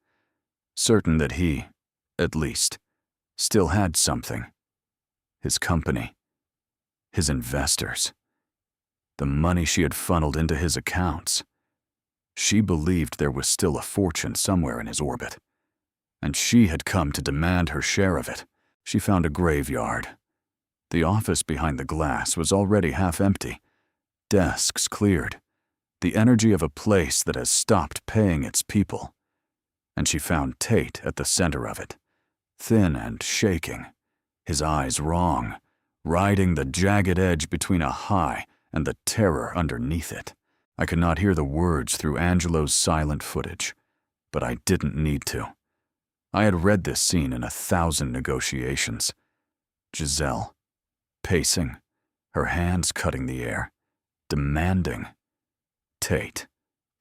certain that he, at least, still had something. His company. His investors. The money she had funneled into his accounts. She believed there was still a fortune somewhere in his orbit. And she had come to demand her share of it. She found a graveyard. The office behind the glass was already half empty. Desks cleared. The energy of a place that has stopped paying its people. And she found Tate at the center of it, thin and shaking, his eyes wrong, riding the jagged edge between a high and the terror underneath it. I could not hear the words through Angelo's silent footage, but I didn't need to. I had read this scene in 1,000 negotiations. Giselle, pacing, her hands cutting the air, demanding. Tate,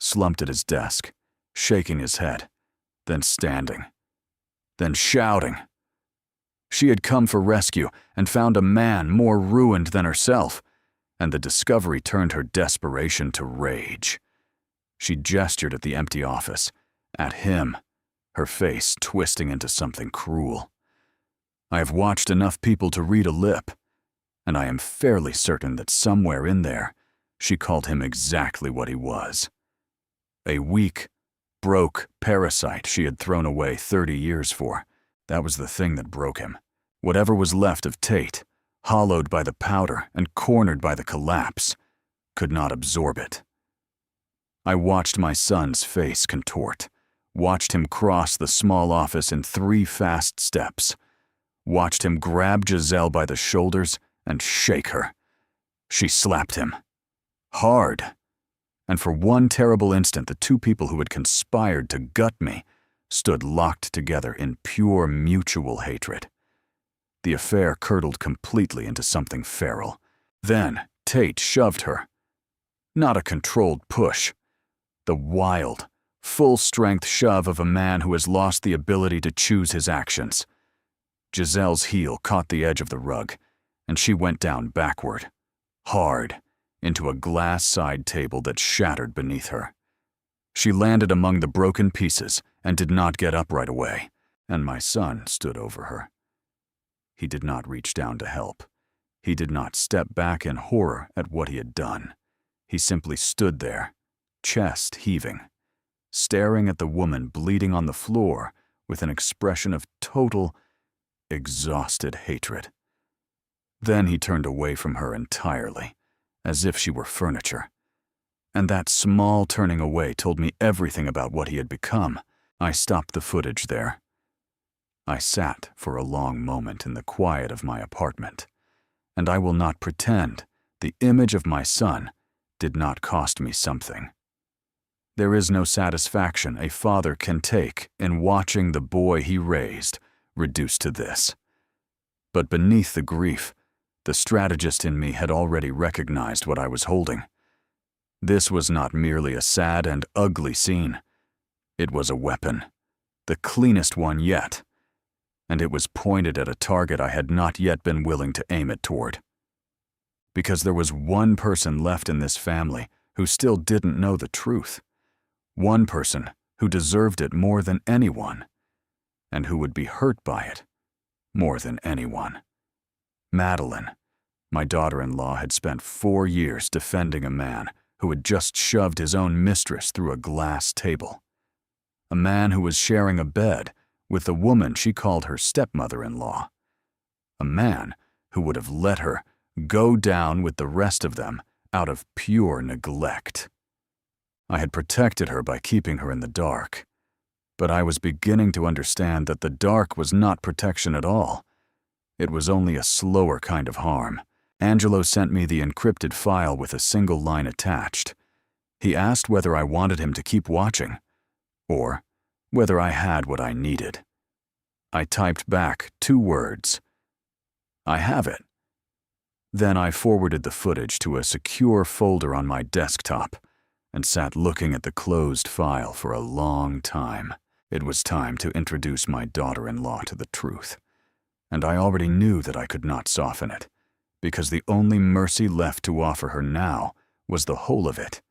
slumped at his desk, shaking his head, then standing, then shouting. She had come for rescue and found a man more ruined than herself, and the discovery turned her desperation to rage. She gestured at the empty office, at him, her face twisting into something cruel. I have watched enough people to read a lip, and I am fairly certain that somewhere in there, she called him exactly what he was. A weak, broke parasite she had thrown away 30 years for. That was the thing that broke him. Whatever was left of Tate, hollowed by the powder and cornered by the collapse, could not absorb it. I watched my son's face contort, watched him cross the small office in 3 fast steps, watched him grab Giselle by the shoulders and shake her. She slapped him. Hard. And for one terrible instant, the 2 people who had conspired to gut me stood locked together in pure mutual hatred. The affair curdled completely into something feral. Then Tate shoved her. Not a controlled push. The wild, full-strength shove of a man who has lost the ability to choose his actions. Giselle's heel caught the edge of the rug, and she went down backward, hard, into a glass side table that shattered beneath her. She landed among the broken pieces and did not get up right away, and my son stood over her. He did not reach down to help. He did not step back in horror at what he had done. He simply stood there, chest heaving, staring at the woman bleeding on the floor with an expression of total, exhausted hatred. Then he turned away from her entirely, as if she were furniture. And that small turning away told me everything about what he had become. I stopped the footage there. I sat for a long moment in the quiet of my apartment, and I will not pretend the image of my son did not cost me something. There is no satisfaction a father can take in watching the boy he raised reduced to this. But beneath the grief, the strategist in me had already recognized what I was holding. This was not merely a sad and ugly scene. It was a weapon, the cleanest one yet, and it was pointed at a target I had not yet been willing to aim it toward. Because there was one person left in this family who still didn't know the truth. One person who deserved it more than anyone, and who would be hurt by it more than anyone. Madeline, my daughter-in-law, had spent 4 years defending a man who had just shoved his own mistress through a glass table. A man who was sharing a bed with the woman she called her stepmother-in-law. A man who would have let her go down with the rest of them out of pure neglect. I had protected her by keeping her in the dark, but I was beginning to understand that the dark was not protection at all. It was only a slower kind of harm. Angelo sent me the encrypted file with a single line attached. He asked whether I wanted him to keep watching, or whether I had what I needed. I typed back 2 words. I have it. Then I forwarded the footage to a secure folder on my desktop and sat looking at the closed file for a long time. It was time to introduce my daughter-in-law to the truth, and I already knew that I could not soften it, because the only mercy left to offer her now was the whole of it.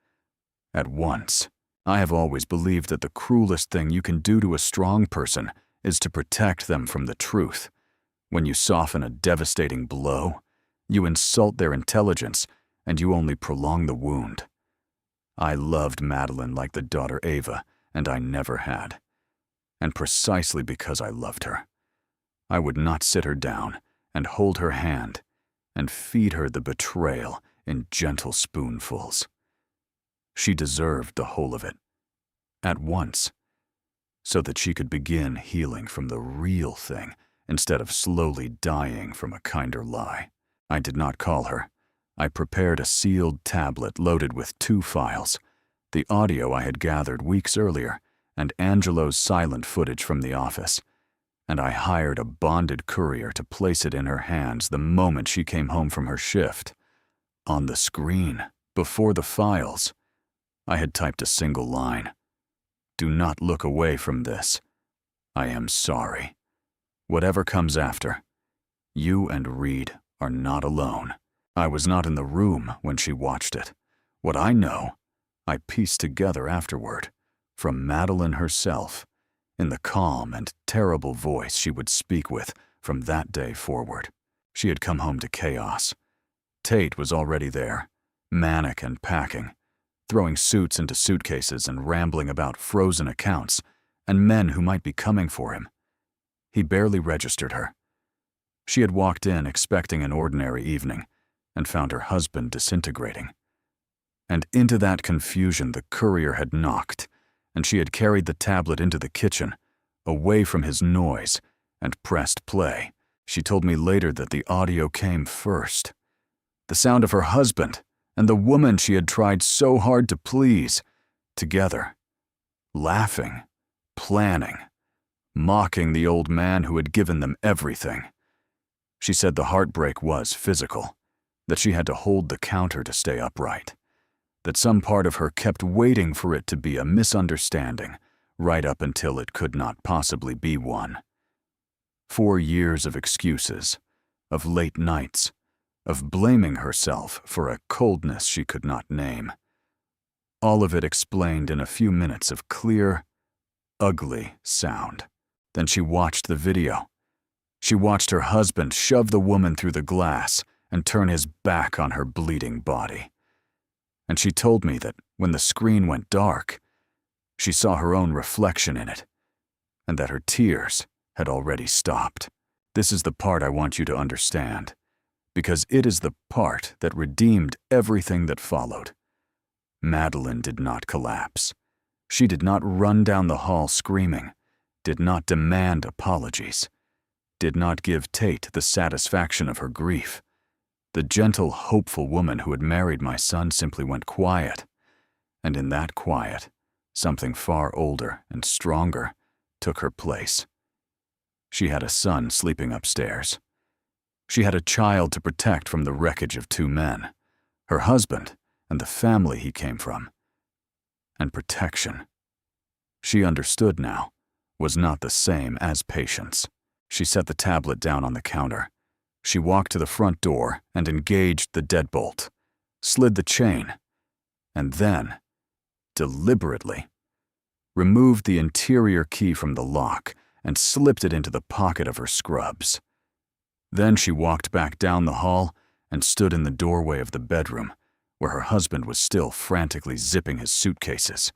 At once. I have always believed that the cruelest thing you can do to a strong person is to protect them from the truth. When you soften a devastating blow, you insult their intelligence, and you only prolong the wound. I loved Madeline like the daughter Ava, and I never had. And precisely because I loved her, I would not sit her down and hold her hand and feed her the betrayal in gentle spoonfuls. She deserved the whole of it, at once, so that she could begin healing from the real thing instead of slowly dying from a kinder lie. I did not call her. I prepared a sealed tablet loaded with 2 files, the audio I had gathered weeks earlier and Angelo's silent footage from the office, and I hired a bonded courier to place it in her hands the moment she came home from her shift. On the screen, before the files, I had typed a single line. "Do not look away from this. I am sorry. Whatever comes after, you and Reed are not alone." I was not in the room when she watched it. What I know, I pieced together afterward, from Madeline herself, in the calm and terrible voice she would speak with from that day forward. She had come home to chaos. Tate was already there, manic and packing, throwing suits into suitcases and rambling about frozen accounts and men who might be coming for him. He barely registered her. She had walked in expecting an ordinary evening and found her husband disintegrating. And into that confusion the courier had knocked, and she had carried the tablet into the kitchen, away from his noise, and pressed play. She told me later that the audio came first. The sound of her husband and the woman she had tried so hard to please, together, laughing, planning, mocking the old man who had given them everything. She said the heartbreak was physical, that she had to hold the counter to stay upright, that some part of her kept waiting for it to be a misunderstanding, right up until it could not possibly be one. 4 years of excuses, of late nights, of blaming herself for a coldness she could not name. All of it explained in a few minutes of clear, ugly sound. Then she watched the video. She watched her husband shove the woman through the glass and turn his back on her bleeding body. And she told me that when the screen went dark, she saw her own reflection in it, and that her tears had already stopped. This is the part I want you to understand, because it is the part that redeemed everything that followed. Madeline did not collapse. She did not run down the hall screaming, did not demand apologies, did not give Tate the satisfaction of her grief. The gentle, hopeful woman who had married my son simply went quiet, and in that quiet, something far older and stronger took her place. She had a son sleeping upstairs. She had a child to protect from the wreckage of 2 men, her husband and the family he came from. And protection, she understood now, was not the same as patience. She set the tablet down on the counter. She walked to the front door and engaged the deadbolt, slid the chain, and then, deliberately, removed the interior key from the lock and slipped it into the pocket of her scrubs. Then she walked back down the hall and stood in the doorway of the bedroom, where her husband was still frantically zipping his suitcases,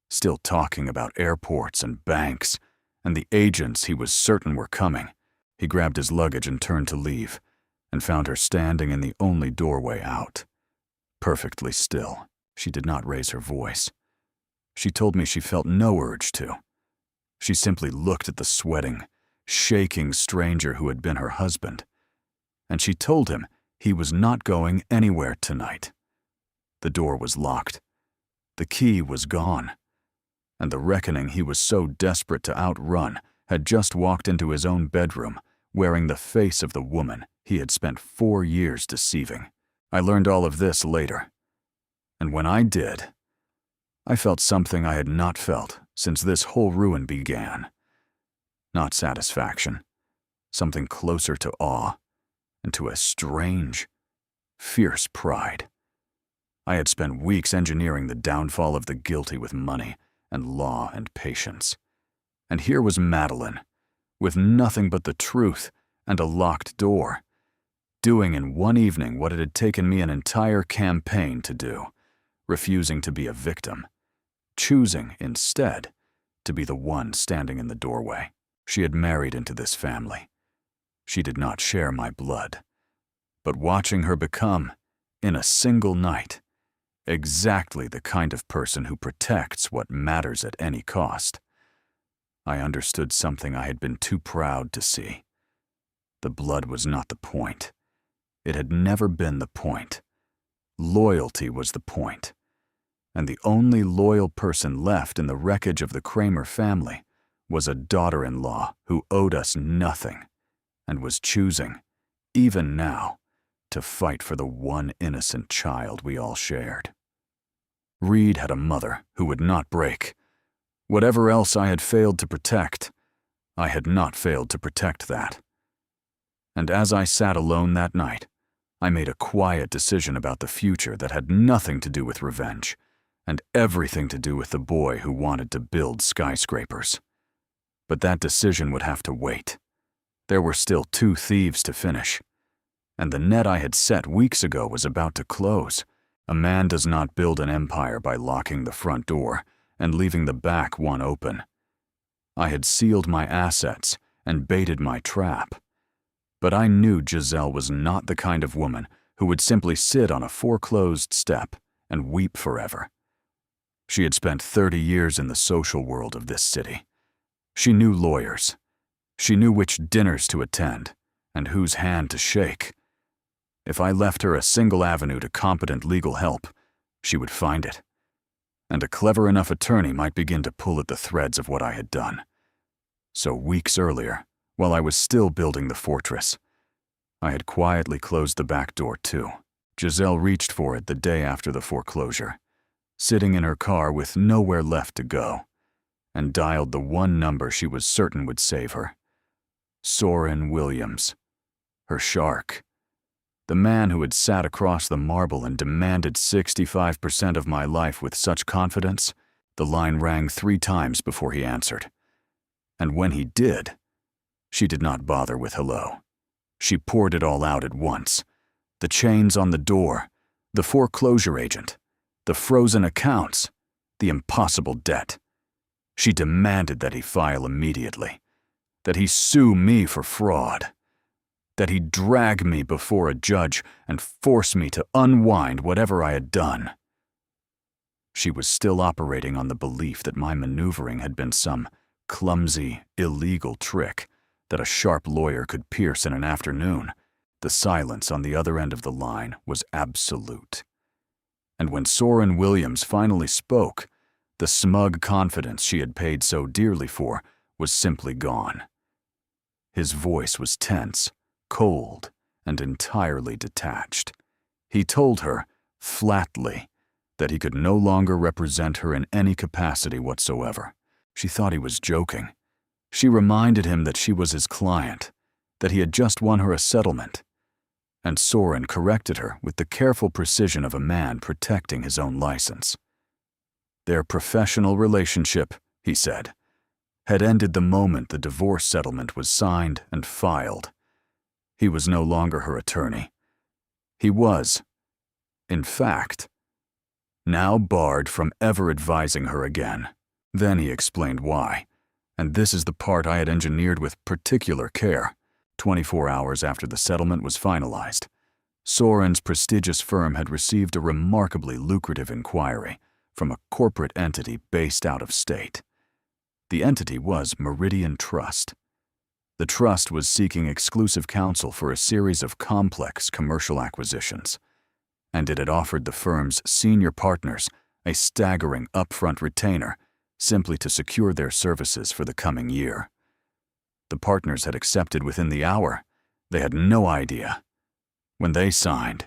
still talking about airports and banks and the agents he was certain were coming. He grabbed his luggage and turned to leave, and found her standing in the only doorway out. Perfectly still, she did not raise her voice. She told me she felt no urge to. She simply looked at the sweating, shaking stranger who had been her husband, and she told him he was not going anywhere tonight. The door was locked. The key was gone, and the reckoning he was so desperate to outrun had just walked into his own bedroom, wearing the face of the woman he had spent 4 years deceiving. I learned all of this later, and when I did, I felt something I had not felt since this whole ruin began. Not satisfaction, something closer to awe, and to a strange, fierce pride. I had spent weeks engineering the downfall of the guilty with money and law and patience. And here was Madeline, with nothing but the truth and a locked door, doing in one evening what it had taken me an entire campaign to do, refusing to be a victim, choosing, instead, to be the one standing in the doorway. She had married into this family. She did not share my blood. But watching her become, in a single night, exactly the kind of person who protects what matters at any cost, I understood something I had been too proud to see. The blood was not the point. It had never been the point. Loyalty was the point. And the only loyal person left in the wreckage of the Kramer family was a daughter-in-law who owed us nothing and was choosing, even now, to fight for the one innocent child we all shared. Reed had a mother who would not break. Whatever else I had failed to protect, I had not failed to protect that. And as I sat alone that night, I made a quiet decision about the future that had nothing to do with revenge and everything to do with the boy who wanted to build skyscrapers. But that decision would have to wait. There were still 2 thieves to finish, and the net I had set weeks ago was about to close. A man does not build an empire by locking the front door and leaving the back one open. I had sealed my assets and baited my trap. But I knew Giselle was not the kind of woman who would simply sit on a foreclosed step and weep forever. She had spent 30 years in the social world of this city. She knew lawyers. She knew which dinners to attend and whose hand to shake. If I left her a single avenue to competent legal help, she would find it. And a clever enough attorney might begin to pull at the threads of what I had done. So weeks earlier, while I was still building the fortress, I had quietly closed the back door too. Giselle reached for it the day after the foreclosure, sitting in her car with nowhere left to go, and dialed the one number she was certain would save her. Soren Williams, her shark. The man who had sat across the marble and demanded 65% of my life with such confidence. The line rang 3 times before he answered. And when he did, she did not bother with hello. She poured it all out at once. The chains on the door, the foreclosure agent, the frozen accounts, the impossible debt. She demanded that he file immediately, that he sue me for fraud, that he drag me before a judge and force me to unwind whatever I had done. She was still operating on the belief that my maneuvering had been some clumsy, illegal trick that a sharp lawyer could pierce in an afternoon. The silence on the other end of the line was absolute. And when Soren Williams finally spoke, the smug confidence she had paid so dearly for was simply gone. His voice was tense, cold, and entirely detached. He told her, flatly, that he could no longer represent her in any capacity whatsoever. She thought he was joking. She reminded him that she was his client, that he had just won her a settlement. And Soren corrected her with the careful precision of a man protecting his own license. Their professional relationship, he said, had ended the moment the divorce settlement was signed and filed. He was no longer her attorney. He was, in fact, now barred from ever advising her again. Then he explained why, and this is the part I had engineered with particular care. 24 hours after the settlement was finalized, Soren's prestigious firm had received a remarkably lucrative inquiry from a corporate entity based out of state. The entity was Meridian Trust. The trust was seeking exclusive counsel for a series of complex commercial acquisitions, and it had offered the firm's senior partners a staggering upfront retainer simply to secure their services for the coming year. The partners had accepted within the hour. They had no idea, when they signed,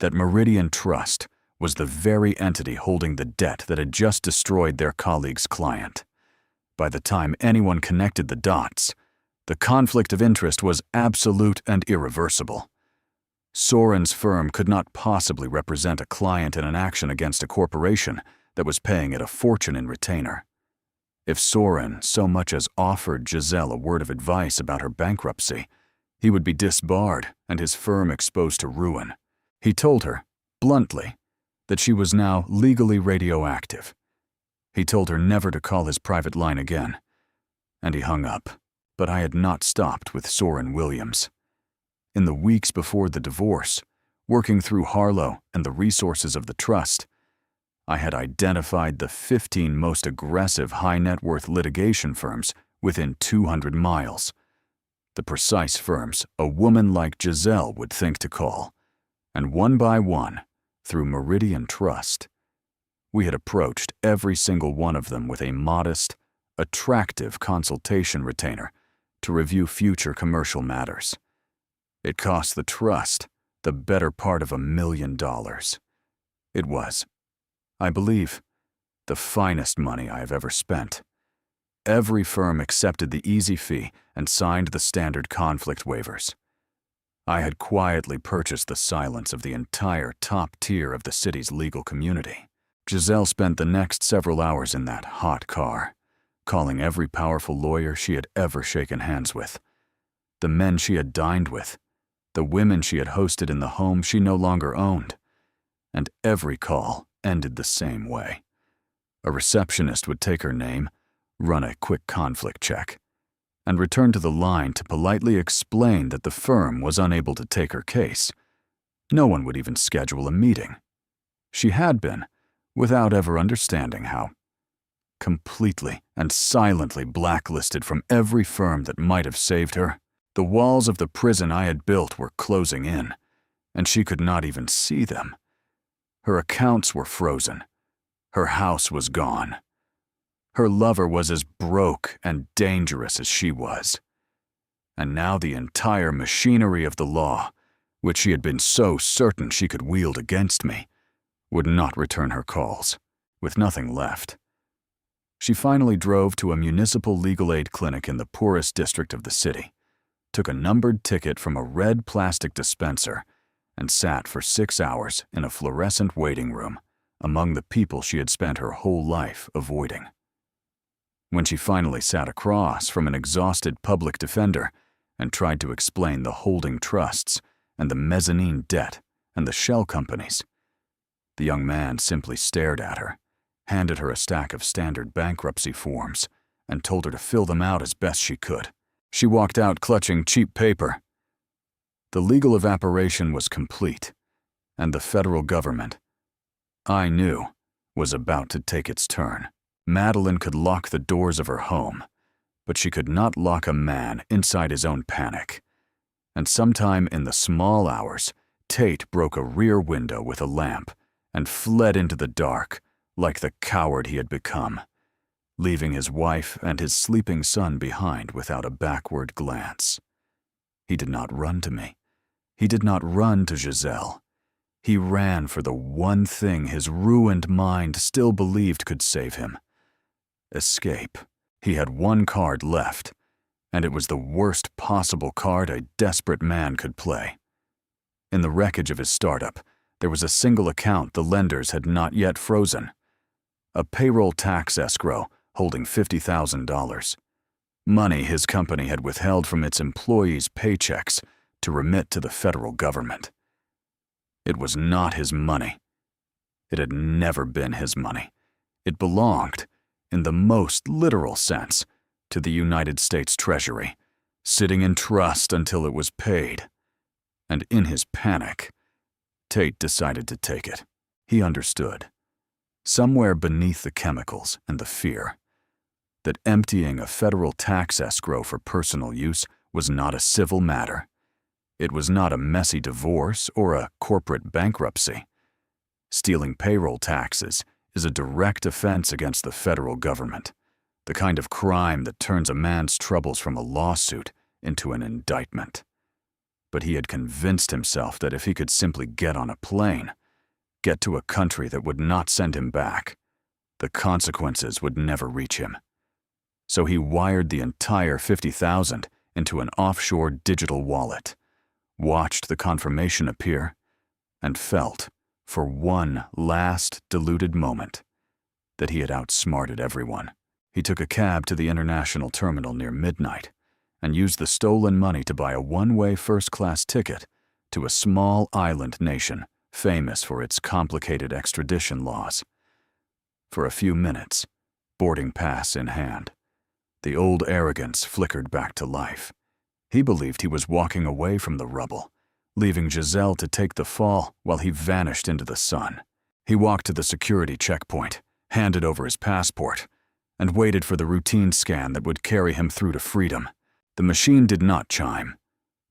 that Meridian Trust was the very entity holding the debt that had just destroyed their colleague's client. By the time anyone connected the dots, the conflict of interest was absolute and irreversible. Soren's firm could not possibly represent a client in an action against a corporation that was paying it a fortune in retainer. If Soren so much as offered Giselle a word of advice about her bankruptcy, He would be disbarred and his firm exposed to ruin. He told her, bluntly, that she was now legally radioactive. He told her never to call his private line again, and he hung up. But I had not stopped with Soren Williams. In the weeks before the divorce, working through Harlow and the resources of the trust, I had identified the 15 most aggressive high-net-worth litigation firms within 200 miles. The precise firms a woman like Giselle would think to call, and one by one, through Meridian Trust, we had approached every single one of them with a modest, attractive consultation retainer to review future commercial matters. It cost the trust the better part of $1 million. It was, I believe, the finest money I have ever spent. Every firm accepted the easy fee and signed the standard conflict waivers. I had quietly purchased the silence of the entire top tier of the city's legal community. Giselle spent the next several hours in that hot car, calling every powerful lawyer she had ever shaken hands with, the men she had dined with, the women she had hosted in the home she no longer owned, and every call ended the same way. A receptionist would take her name, run a quick conflict check, and return to the line to politely explain that the firm was unable to take her case. No one would even schedule a meeting. She had been, without ever understanding how. Completely and silently blacklisted from every firm that might have saved her. The walls of the prison I had built were closing in, and she could not even see them. Her accounts were frozen. Her house was gone. Her lover was as broke and dangerous as she was. And now the entire machinery of the law, which she had been so certain she could wield against me, would not return her calls, with nothing left. She finally drove to a municipal legal aid clinic in the poorest district of the city, took a numbered ticket from a red plastic dispenser, and sat for 6 hours in a fluorescent waiting room among the people she had spent her whole life avoiding. When she finally sat across from an exhausted public defender and tried to explain the holding trusts and the mezzanine debt and the shell companies, the young man simply stared at her, handed her a stack of standard bankruptcy forms, and told her to fill them out as best she could. She walked out clutching cheap paper. The legal evaporation was complete, and the federal government, I knew, was about to take its turn. Madeline could lock the doors of her home, but she could not lock a man inside his own panic. And sometime in the small hours, Tate broke a rear window with a lamp and fled into the dark like the coward he had become, leaving his wife and his sleeping son behind without a backward glance. He did not run to me. He did not run to Giselle. He ran for the one thing his ruined mind still believed could save him: escape. He had one card left, and it was the worst possible card a desperate man could play. In the wreckage of his startup, there was a single account the lenders had not yet frozen, a payroll tax escrow holding $50,000, money his company had withheld from its employees' paychecks to remit to the federal government. It was not his money. It had never been his money. It belonged, in the most literal sense, to the United States Treasury, sitting in trust until it was paid. And in his panic, Tate decided to take it. He understood, somewhere beneath the chemicals and the fear, that emptying a federal tax escrow for personal use was not a civil matter. It was not a messy divorce or a corporate bankruptcy. Stealing payroll taxes is a direct offense against the federal government, the kind of crime that turns a man's troubles from a lawsuit into an indictment. But he had convinced himself that if he could simply get on a plane, get to a country that would not send him back, the consequences would never reach him. So he wired the entire $50,000 into an offshore digital wallet, watched the confirmation appear, and felt, for one last deluded moment, that he had outsmarted everyone. He took a cab to the international terminal near midnight and used the stolen money to buy a one-way first-class ticket to a small island nation famous for its complicated extradition laws. For a few minutes, boarding pass in hand, the old arrogance flickered back to life. He believed he was walking away from the rubble, leaving Giselle to take the fall while he vanished into the sun. He walked to the security checkpoint, handed over his passport, and waited for the routine scan that would carry him through to freedom. The machine did not chime.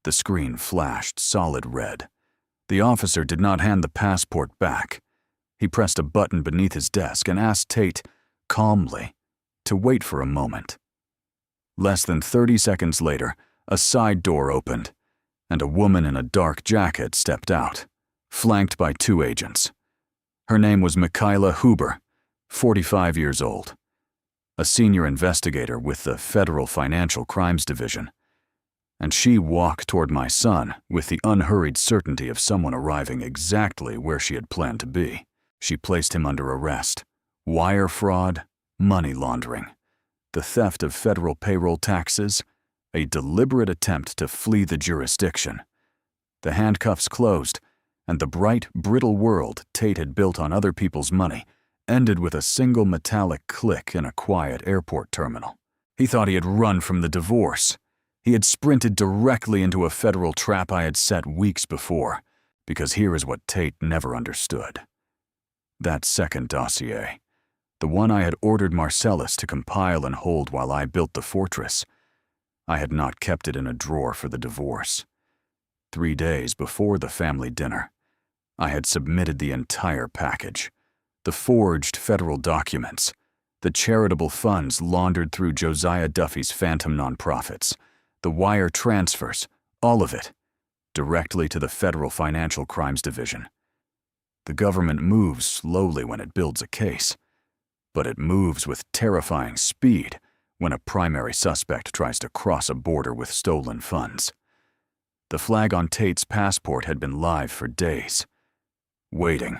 The screen flashed solid red. The officer did not hand the passport back. He pressed a button beneath his desk and asked Tate, calmly, to wait for a moment. Less than 30 seconds later, a side door opened, and a woman in a dark jacket stepped out, flanked by 2 agents. Her name was Michaela Huber, 45 years old, a senior investigator with the Federal Financial Crimes Division, and she walked toward my son with the unhurried certainty of someone arriving exactly where she had planned to be. She placed him under arrest. Wire fraud, money laundering, the theft of federal payroll taxes, a deliberate attempt to flee the jurisdiction. The handcuffs closed, and the bright, brittle world Tate had built on other people's money ended with a single metallic click in a quiet airport terminal. He thought he had run from the divorce. He had sprinted directly into a federal trap I had set weeks before, because here is what Tate never understood. That second dossier, the one I had ordered Marcellus to compile and hold while I built the fortress, I had not kept it in a drawer for the divorce. 3 days before the family dinner, I had submitted the entire package, the forged federal documents, the charitable funds laundered through Josiah Duffy's phantom nonprofits, the wire transfers, all of it, directly to the Federal Financial Crimes Division. The government moves slowly when it builds a case, but it moves with terrifying speed when a primary suspect tries to cross a border with stolen funds. The flag on Tate's passport had been live for days, waiting.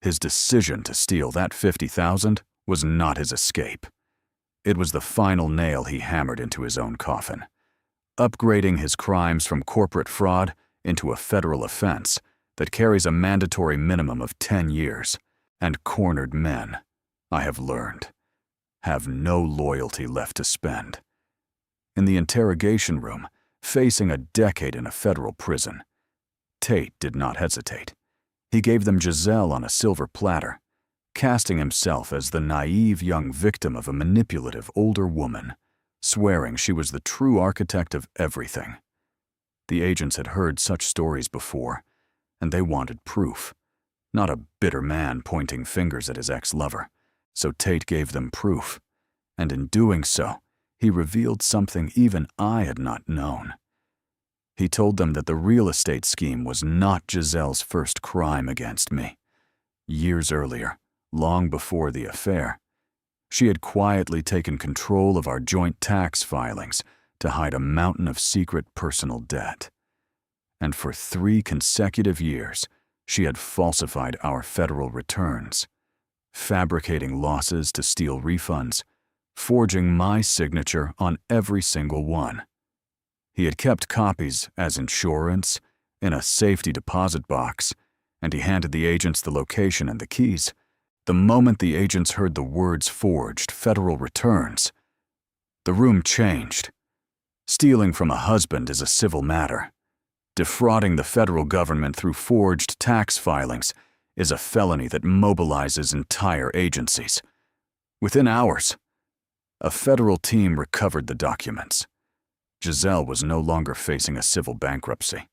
His decision to steal that $50,000 was not his escape. It was the final nail he hammered into his own coffin, upgrading his crimes from corporate fraud into a federal offense that carries a mandatory minimum of 10 years, and cornered men, I have learned, have no loyalty left to spend. In the interrogation room, facing a decade in a federal prison, Tate did not hesitate. He gave them Giselle on a silver platter, casting himself as the naive young victim of a manipulative older woman, swearing she was the true architect of everything. The agents had heard such stories before, and they wanted proof, not a bitter man pointing fingers at his ex-lover. So Tate gave them proof, and in doing so, he revealed something even I had not known. He told them that the real estate scheme was not Giselle's first crime against me. Years earlier, long before the affair, she had quietly taken control of our joint tax filings to hide a mountain of secret personal debt. And for 3 consecutive years, she had falsified our federal returns, fabricating losses to steal refunds, forging my signature on every single one. He had kept copies as insurance in a safety deposit box, and he handed the agents the location and the keys. The moment the agents heard the words forged federal returns, the room changed. Stealing from a husband is a civil matter. Defrauding the federal government through forged tax filings is a felony that mobilizes entire agencies. Within hours, a federal team recovered the documents. Giselle was no longer facing a civil bankruptcy.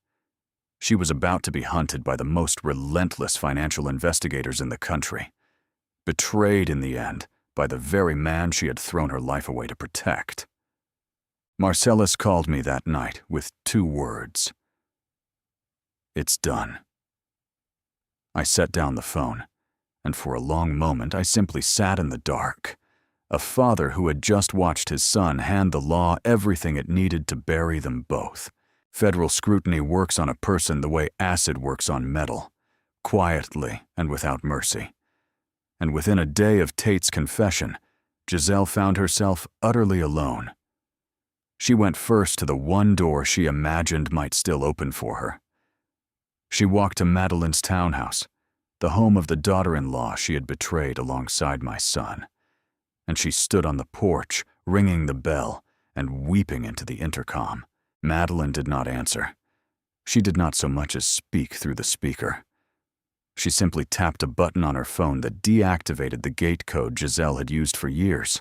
She was about to be hunted by the most relentless financial investigators in the country, betrayed in the end by the very man she had thrown her life away to protect. Marcellus called me that night with 2 words. It's done. I set down the phone, and for a long moment I simply sat in the dark, a father who had just watched his son hand the law everything it needed to bury them both. Federal scrutiny works on a person the way acid works on metal, quietly and without mercy. And within a day of Tate's confession, Giselle found herself utterly alone. She went first to the one door she imagined might still open for her. She walked to Madeline's townhouse, the home of the daughter-in-law she had betrayed alongside my son, and she stood on the porch, ringing the bell and weeping into the intercom. Madeline did not answer. She did not so much as speak through the speaker. She simply tapped a button on her phone that deactivated the gate code Giselle had used for years,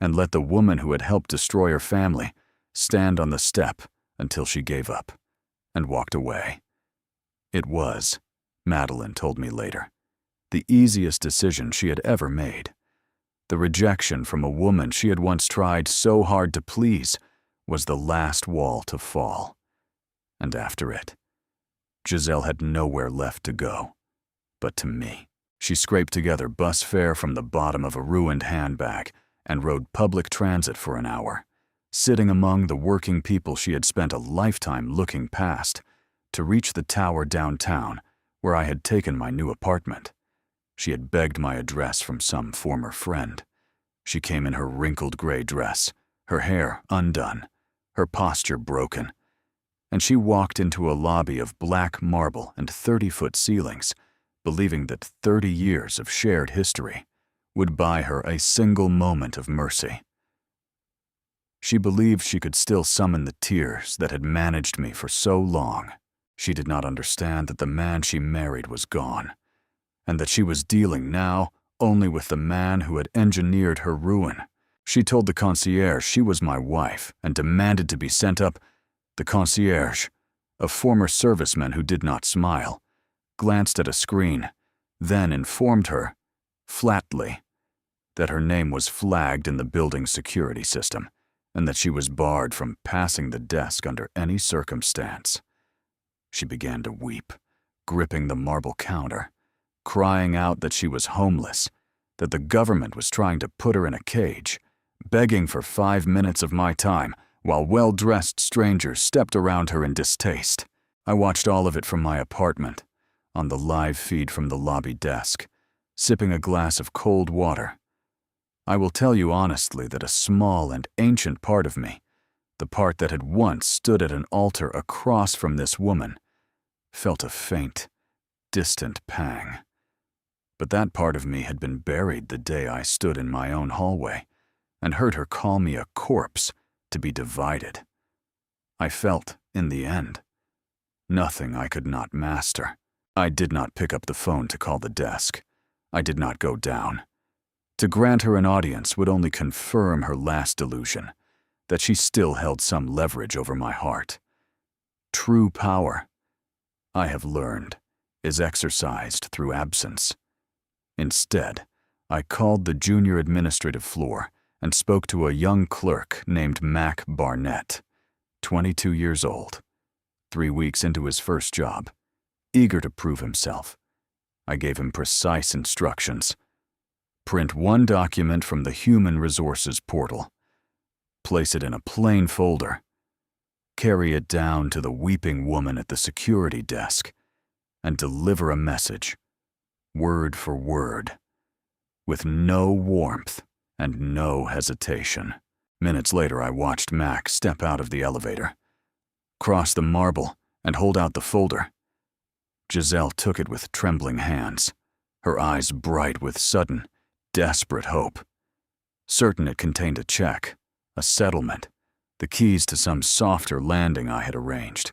and let the woman who had helped destroy her family stand on the step until she gave up and walked away. It was, Madeline told me later, the easiest decision she had ever made. The rejection from a woman she had once tried so hard to please was the last wall to fall. And after it, Giselle had nowhere left to go but to me. She scraped together bus fare from the bottom of a ruined handbag and rode public transit for an hour, sitting among the working people she had spent a lifetime looking past, to reach the tower downtown where I had taken my new apartment. She had begged my address from some former friend. She came in her wrinkled gray dress, her hair undone, her posture broken, and she walked into a lobby of black marble and 30-foot ceilings, believing that 30 years of shared history would buy her a single moment of mercy. She believed she could still summon the tears that had managed me for so long. She did not understand that the man she married was gone, and that she was dealing now only with the man who had engineered her ruin. She told the concierge she was my wife and demanded to be sent up. The concierge, a former serviceman who did not smile, glanced at a screen, then informed her, flatly, that her name was flagged in the building's security system and that she was barred from passing the desk under any circumstance. She began to weep, gripping the marble counter, crying out that she was homeless, that the government was trying to put her in a cage, begging for 5 minutes of my time while well-dressed strangers stepped around her in distaste. I watched all of it from my apartment, on the live feed from the lobby desk, sipping a glass of cold water. I will tell you honestly that a small and ancient part of me, the part that had once stood at an altar across from this woman, felt a faint, distant pang. But that part of me had been buried the day I stood in my own hallway and heard her call me a corpse to be divided. I felt, in the end, nothing I could not master. I did not pick up the phone to call the desk. I did not go down. To grant her an audience would only confirm her last delusion, that she still held some leverage over my heart. True power, I have learned, is exercised through absence. Instead, I called the junior administrative floor and spoke to a young clerk named Mac Barnett, 22 years old, 3 weeks into his first job, eager to prove himself. I gave him precise instructions. Print one document from the Human Resources portal. Place it in a plain folder. Carry it down to the weeping woman at the security desk and deliver a message, word for word, with no warmth and no hesitation. Minutes later, I watched Mac step out of the elevator, cross the marble, and hold out the folder. Giselle took it with trembling hands, her eyes bright with sudden, desperate hope. Certain it contained a check, a settlement, the keys to some softer landing I had arranged.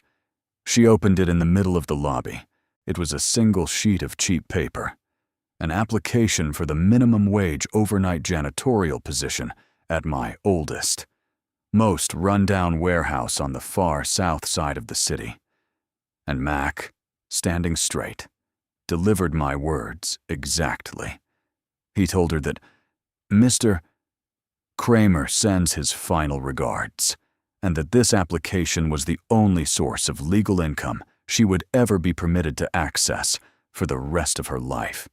She opened it in the middle of the lobby. It was a single sheet of cheap paper, an application for the minimum wage overnight janitorial position at my oldest, most run-down warehouse on the far south side of the city. And Mac, standing straight, delivered my words exactly. He told her that Mr. Kramer sends his final regards, and that this application was the only source of legal income she would ever be permitted to access for the rest of her life.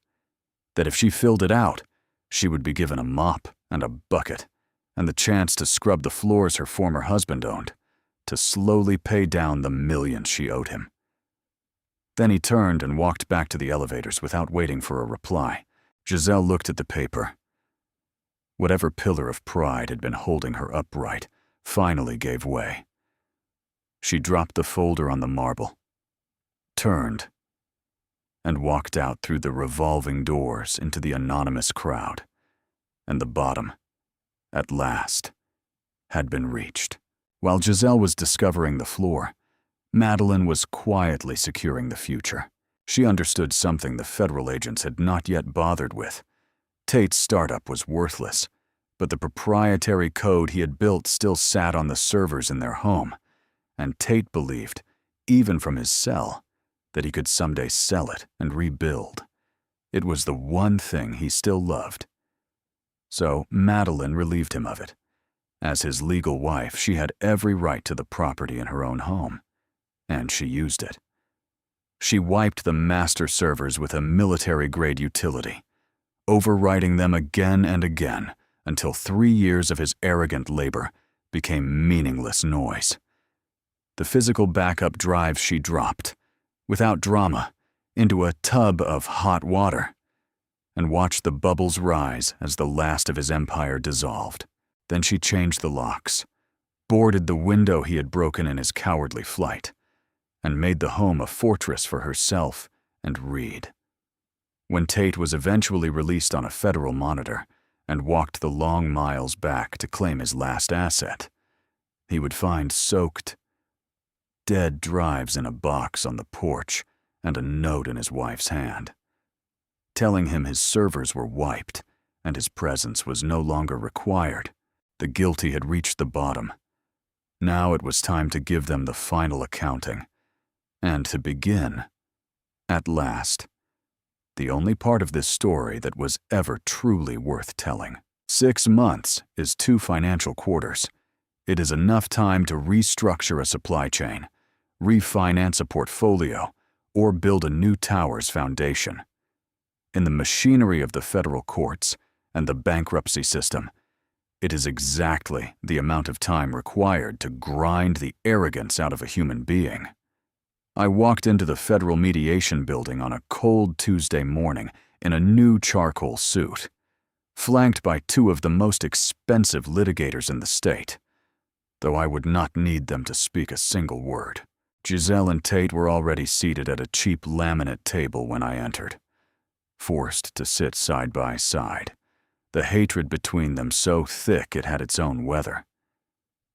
That if she filled it out, she would be given a mop and a bucket, and the chance to scrub the floors her former husband owned, to slowly pay down the millions she owed him. Then he turned and walked back to the elevators without waiting for a reply. Giselle looked at the paper. Whatever pillar of pride had been holding her upright finally gave way. She dropped the folder on the marble, turned, and walked out through the revolving doors into the anonymous crowd, and the bottom, at last, had been reached. While Giselle was discovering the floor, Madeline was quietly securing the future. She understood something the federal agents had not yet bothered with. Tate's startup was worthless, but the proprietary code he had built still sat on the servers in their home, and Tate believed, even from his cell, that he could someday sell it and rebuild. It was the one thing he still loved. So Madeline relieved him of it. As his legal wife, she had every right to the property in her own home, and she used it. She wiped the master servers with a military-grade utility, overriding them again and again until 3 years of his arrogant labor became meaningless noise. The physical backup drives she dropped, without drama, into a tub of hot water, and watched the bubbles rise as the last of his empire dissolved. Then she changed the locks, boarded the window he had broken in his cowardly flight, and made the home a fortress for herself and Reed. When Tate was eventually released on a federal monitor and walked the long miles back to claim his last asset, he would find soaked, dead drives in a box on the porch and a note in his wife's hand, telling him his servers were wiped and his presence was no longer required. The guilty had reached the bottom. Now it was time to give them the final accounting, and to begin, at last, the only part of this story that was ever truly worth telling. 6 months is 2 financial quarters. It is enough time to restructure a supply chain, refinance a portfolio, or build a new tower's foundation. In the machinery of the federal courts and the bankruptcy system, it is exactly the amount of time required to grind the arrogance out of a human being. I walked into the federal mediation building on a cold Tuesday morning in a new charcoal suit, flanked by 2 of the most expensive litigators in the state, though I would not need them to speak a single word. Giselle and Tate were already seated at a cheap laminate table when I entered, forced to sit side by side, the hatred between them so thick it had its own weather.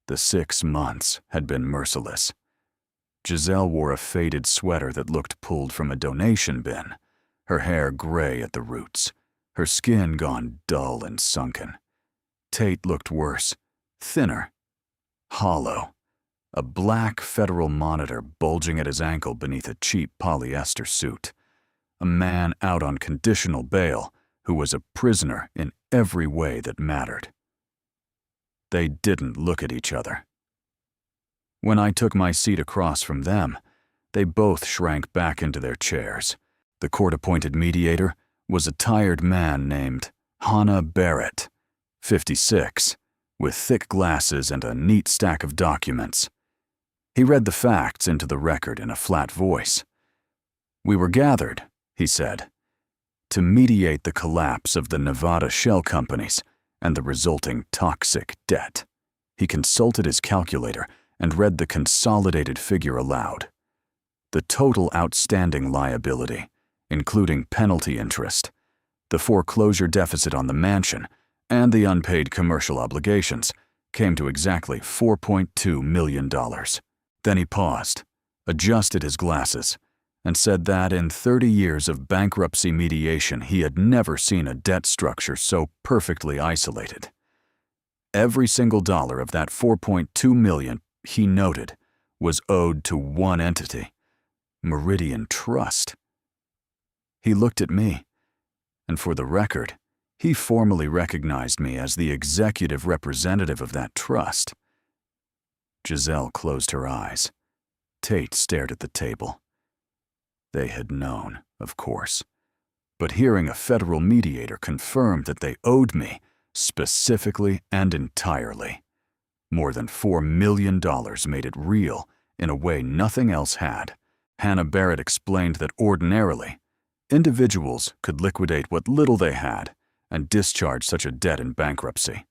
The 6 months had been merciless. Giselle wore a faded sweater that looked pulled from a donation bin, her hair gray at the roots, her skin gone dull and sunken. Tate looked worse, thinner, hollow, a black federal monitor bulging at his ankle beneath a cheap polyester suit. A man out on conditional bail who was a prisoner in every way that mattered. They didn't look at each other. When I took my seat across from them, they both shrank back into their chairs. The court-appointed mediator was a tired man named Hannah Barrett, 56, with thick glasses and a neat stack of documents. He read the facts into the record in a flat voice. "We were gathered," he said, "to mediate the collapse of the Nevada shell companies and the resulting toxic debt." He consulted his calculator and read the consolidated figure aloud. The total outstanding liability, including penalty interest, the foreclosure deficit on the mansion, and the unpaid commercial obligations, came to exactly $4.2 million. Then he paused, adjusted his glasses, and said that in 30 years of bankruptcy mediation he had never seen a debt structure so perfectly isolated. Every single dollar of that $4.2 million, he noted, was owed to one entity, Meridian Trust. He looked at me, and for the record, he formally recognized me as the executive representative of that trust. Giselle closed her eyes. Tate stared at the table. They had known, of course, but hearing a federal mediator confirm that they owed me, specifically and entirely, more than $4 million made it real in a way nothing else had. Hannah Barrett explained that ordinarily, individuals could liquidate what little they had and discharge such a debt in bankruptcy.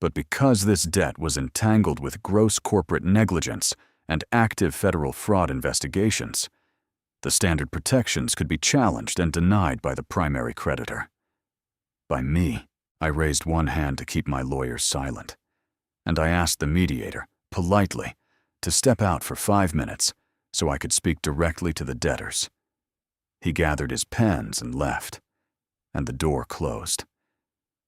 But because this debt was entangled with gross corporate negligence and active federal fraud investigations, the standard protections could be challenged and denied by the primary creditor. By me, I raised one hand to keep my lawyers silent, and I asked the mediator, politely, to step out for 5 minutes so I could speak directly to the debtors. He gathered his pens and left, and the door closed,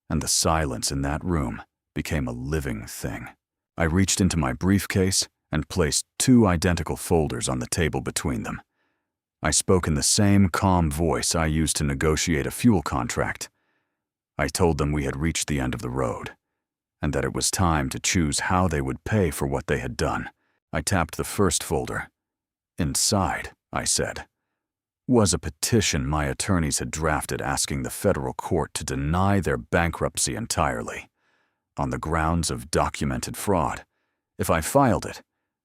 and the silence in that room became a living thing. I reached into my briefcase and placed 2 identical folders on the table between them. I spoke in the same calm voice I used to negotiate a fuel contract. I told them we had reached the end of the road, and that it was time to choose how they would pay for what they had done. I tapped the first folder. Inside, I said, was a petition my attorneys had drafted asking the federal court to deny their bankruptcy entirely, on the grounds of documented fraud. If I filed it,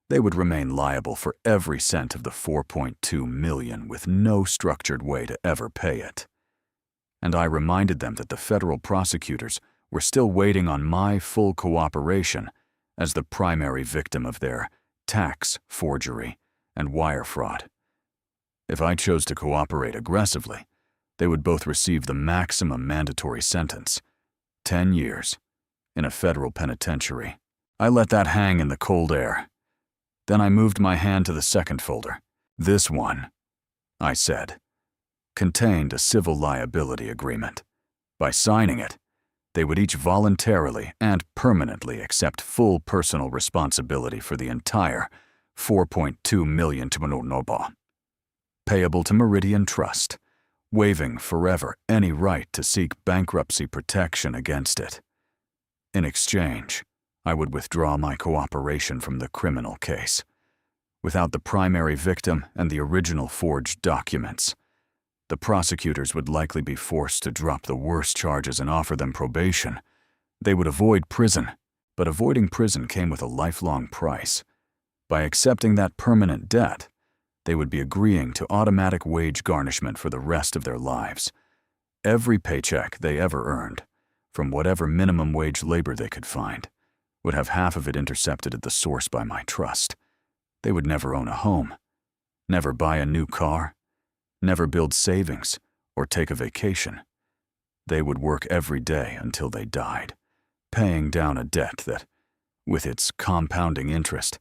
they would remain liable for every cent of the $4.2 million with no structured way to ever pay it. And I reminded them that the federal prosecutors were still waiting on my full cooperation as the primary victim of their tax forgery and wire fraud. If I chose to cooperate aggressively, they would both receive the maximum mandatory sentence, 10 years, in a federal penitentiary. I let that hang in the cold air. Then I moved my hand to the second folder. This one, I said, contained a civil liability agreement. By signing it, they would each voluntarily and permanently accept full personal responsibility for the entire $4.2 million to Noba, payable to Meridian Trust, waiving forever any right to seek bankruptcy protection against it. In exchange, I would withdraw my cooperation from the criminal case. Without the primary victim and the original forged documents, the prosecutors would likely be forced to drop the worst charges and offer them probation. They would avoid prison, but avoiding prison came with a lifelong price. By accepting that permanent debt, they would be agreeing to automatic wage garnishment for the rest of their lives. Every paycheck they ever earned, from whatever minimum wage labor they could find, would have half of it intercepted at the source by my trust. They would never own a home, never buy a new car, never build savings or take a vacation. They would work every day until they died, paying down a debt that, with its compounding interest,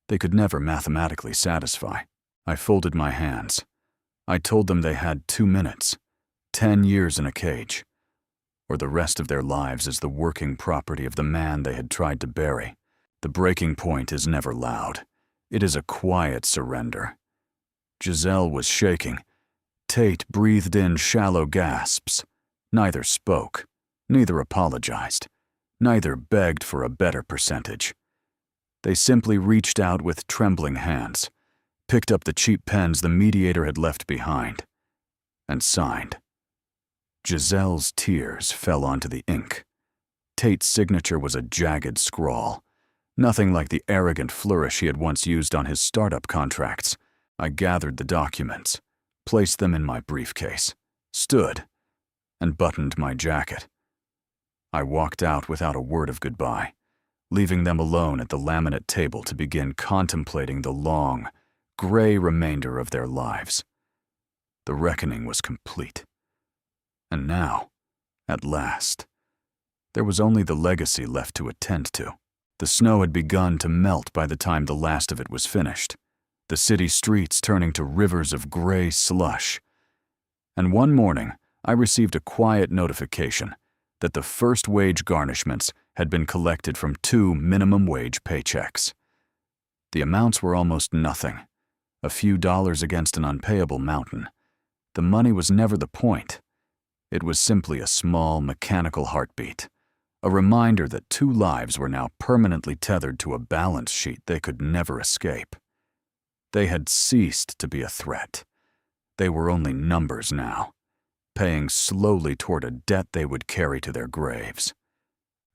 they could never mathematically satisfy. I folded my hands. I told them they had 2 minutes, 10 years in a cage, or the rest of their lives as the working property of the man they had tried to bury. The breaking point is never loud. It is a quiet surrender. Giselle was shaking. Tate breathed in shallow gasps. Neither spoke, neither apologized, neither begged for a better percentage. They simply reached out with trembling hands, picked up the cheap pens the mediator had left behind, and signed. Giselle's tears fell onto the ink. Tate's signature was a jagged scrawl, nothing like the arrogant flourish he had once used on his startup contracts. I gathered the documents, placed them in my briefcase, stood, and buttoned my jacket. I walked out without a word of goodbye, leaving them alone at the laminate table to begin contemplating the long, gray remainder of their lives. The reckoning was complete. And now, at last, there was only the legacy left to attend to. The snow had begun to melt by the time the last of it was finished, the city streets turning to rivers of gray slush. And one morning, I received a quiet notification that the first wage garnishments had been collected from 2 minimum wage paychecks. The amounts were almost nothing, a few dollars against an unpayable mountain. The money was never the point. It was simply a small, mechanical heartbeat, a reminder that 2 lives were now permanently tethered to a balance sheet they could never escape. They had ceased to be a threat. They were only numbers now, paying slowly toward a debt they would carry to their graves.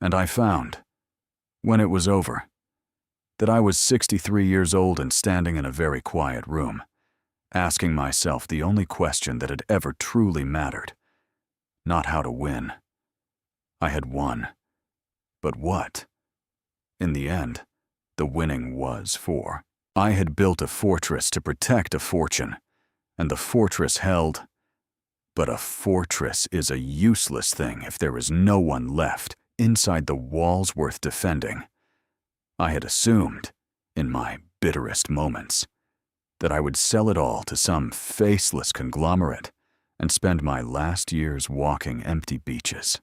And I found, when it was over, that I was 63 years old and standing in a very quiet room, asking myself the only question that had ever truly mattered. Not how to win. I had won. But what? In the end, the winning was for. I had built a fortress to protect a fortune, and the fortress held. But a fortress is a useless thing if there is no one left inside the walls worth defending. I had assumed, in my bitterest moments, that I would sell it all to some faceless conglomerate and spend my last years walking empty beaches.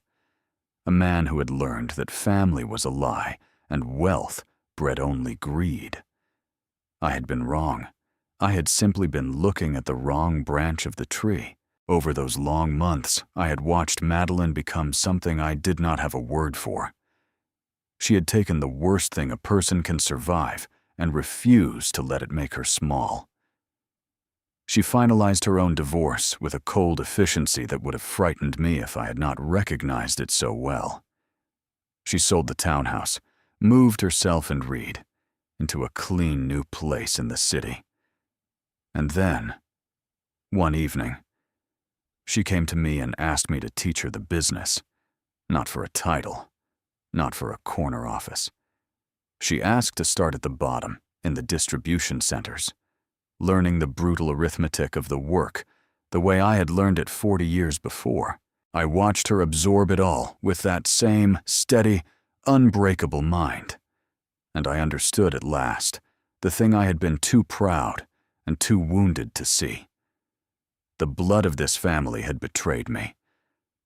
A man who had learned that family was a lie and wealth bred only greed. I had been wrong. I had simply been looking at the wrong branch of the tree. Over those long months, I had watched Madeline become something I did not have a word for. She had taken the worst thing a person can survive and refused to let it make her small. She finalized her own divorce with a cold efficiency that would have frightened me if I had not recognized it so well. She sold the townhouse, moved herself and Reed into a clean new place in the city. And then, one evening, she came to me and asked me to teach her the business, not for a title, not for a corner office. She asked to start at the bottom, in the distribution centers, learning the brutal arithmetic of the work the way I had learned it 40 years before. I watched her absorb it all with that same steady, unbreakable mind. And I understood at last the thing I had been too proud and too wounded to see. The blood of this family had betrayed me.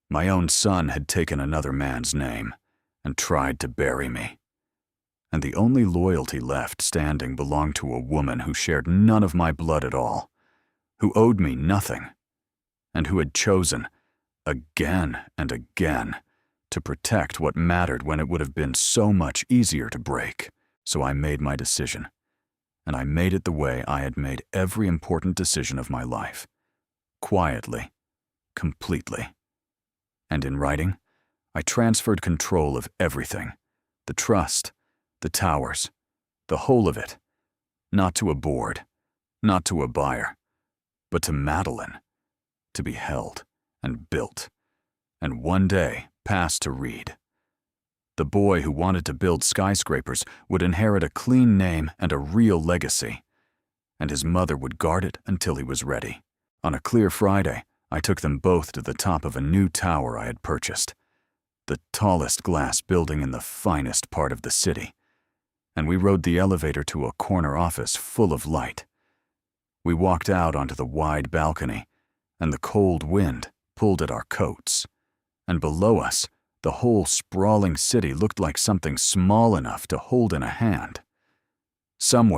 My own son had taken another man's name and tried to bury me. And the only loyalty left standing belonged to a woman who shared none of my blood at all, who owed me nothing, and who had chosen, again and again, to protect what mattered when it would have been so much easier to break. So I made my decision, and I made it the way I had made every important decision of my life. Quietly, completely. And in writing, I transferred control of everything, the trust, the towers, the whole of it, not to a board, not to a buyer, but to Madeline, to be held and built, and one day passed to Reed. The boy who wanted to build skyscrapers would inherit a clean name and a real legacy, and his mother would guard it until he was ready. On a clear Friday, I took them both to the top of a new tower I had purchased, the tallest glass building in the finest part of the city, and we rode the elevator to a corner office full of light. We walked out onto the wide balcony, and the cold wind pulled at our coats, and below us, the whole sprawling city looked like something small enough to hold in a hand. Somewhere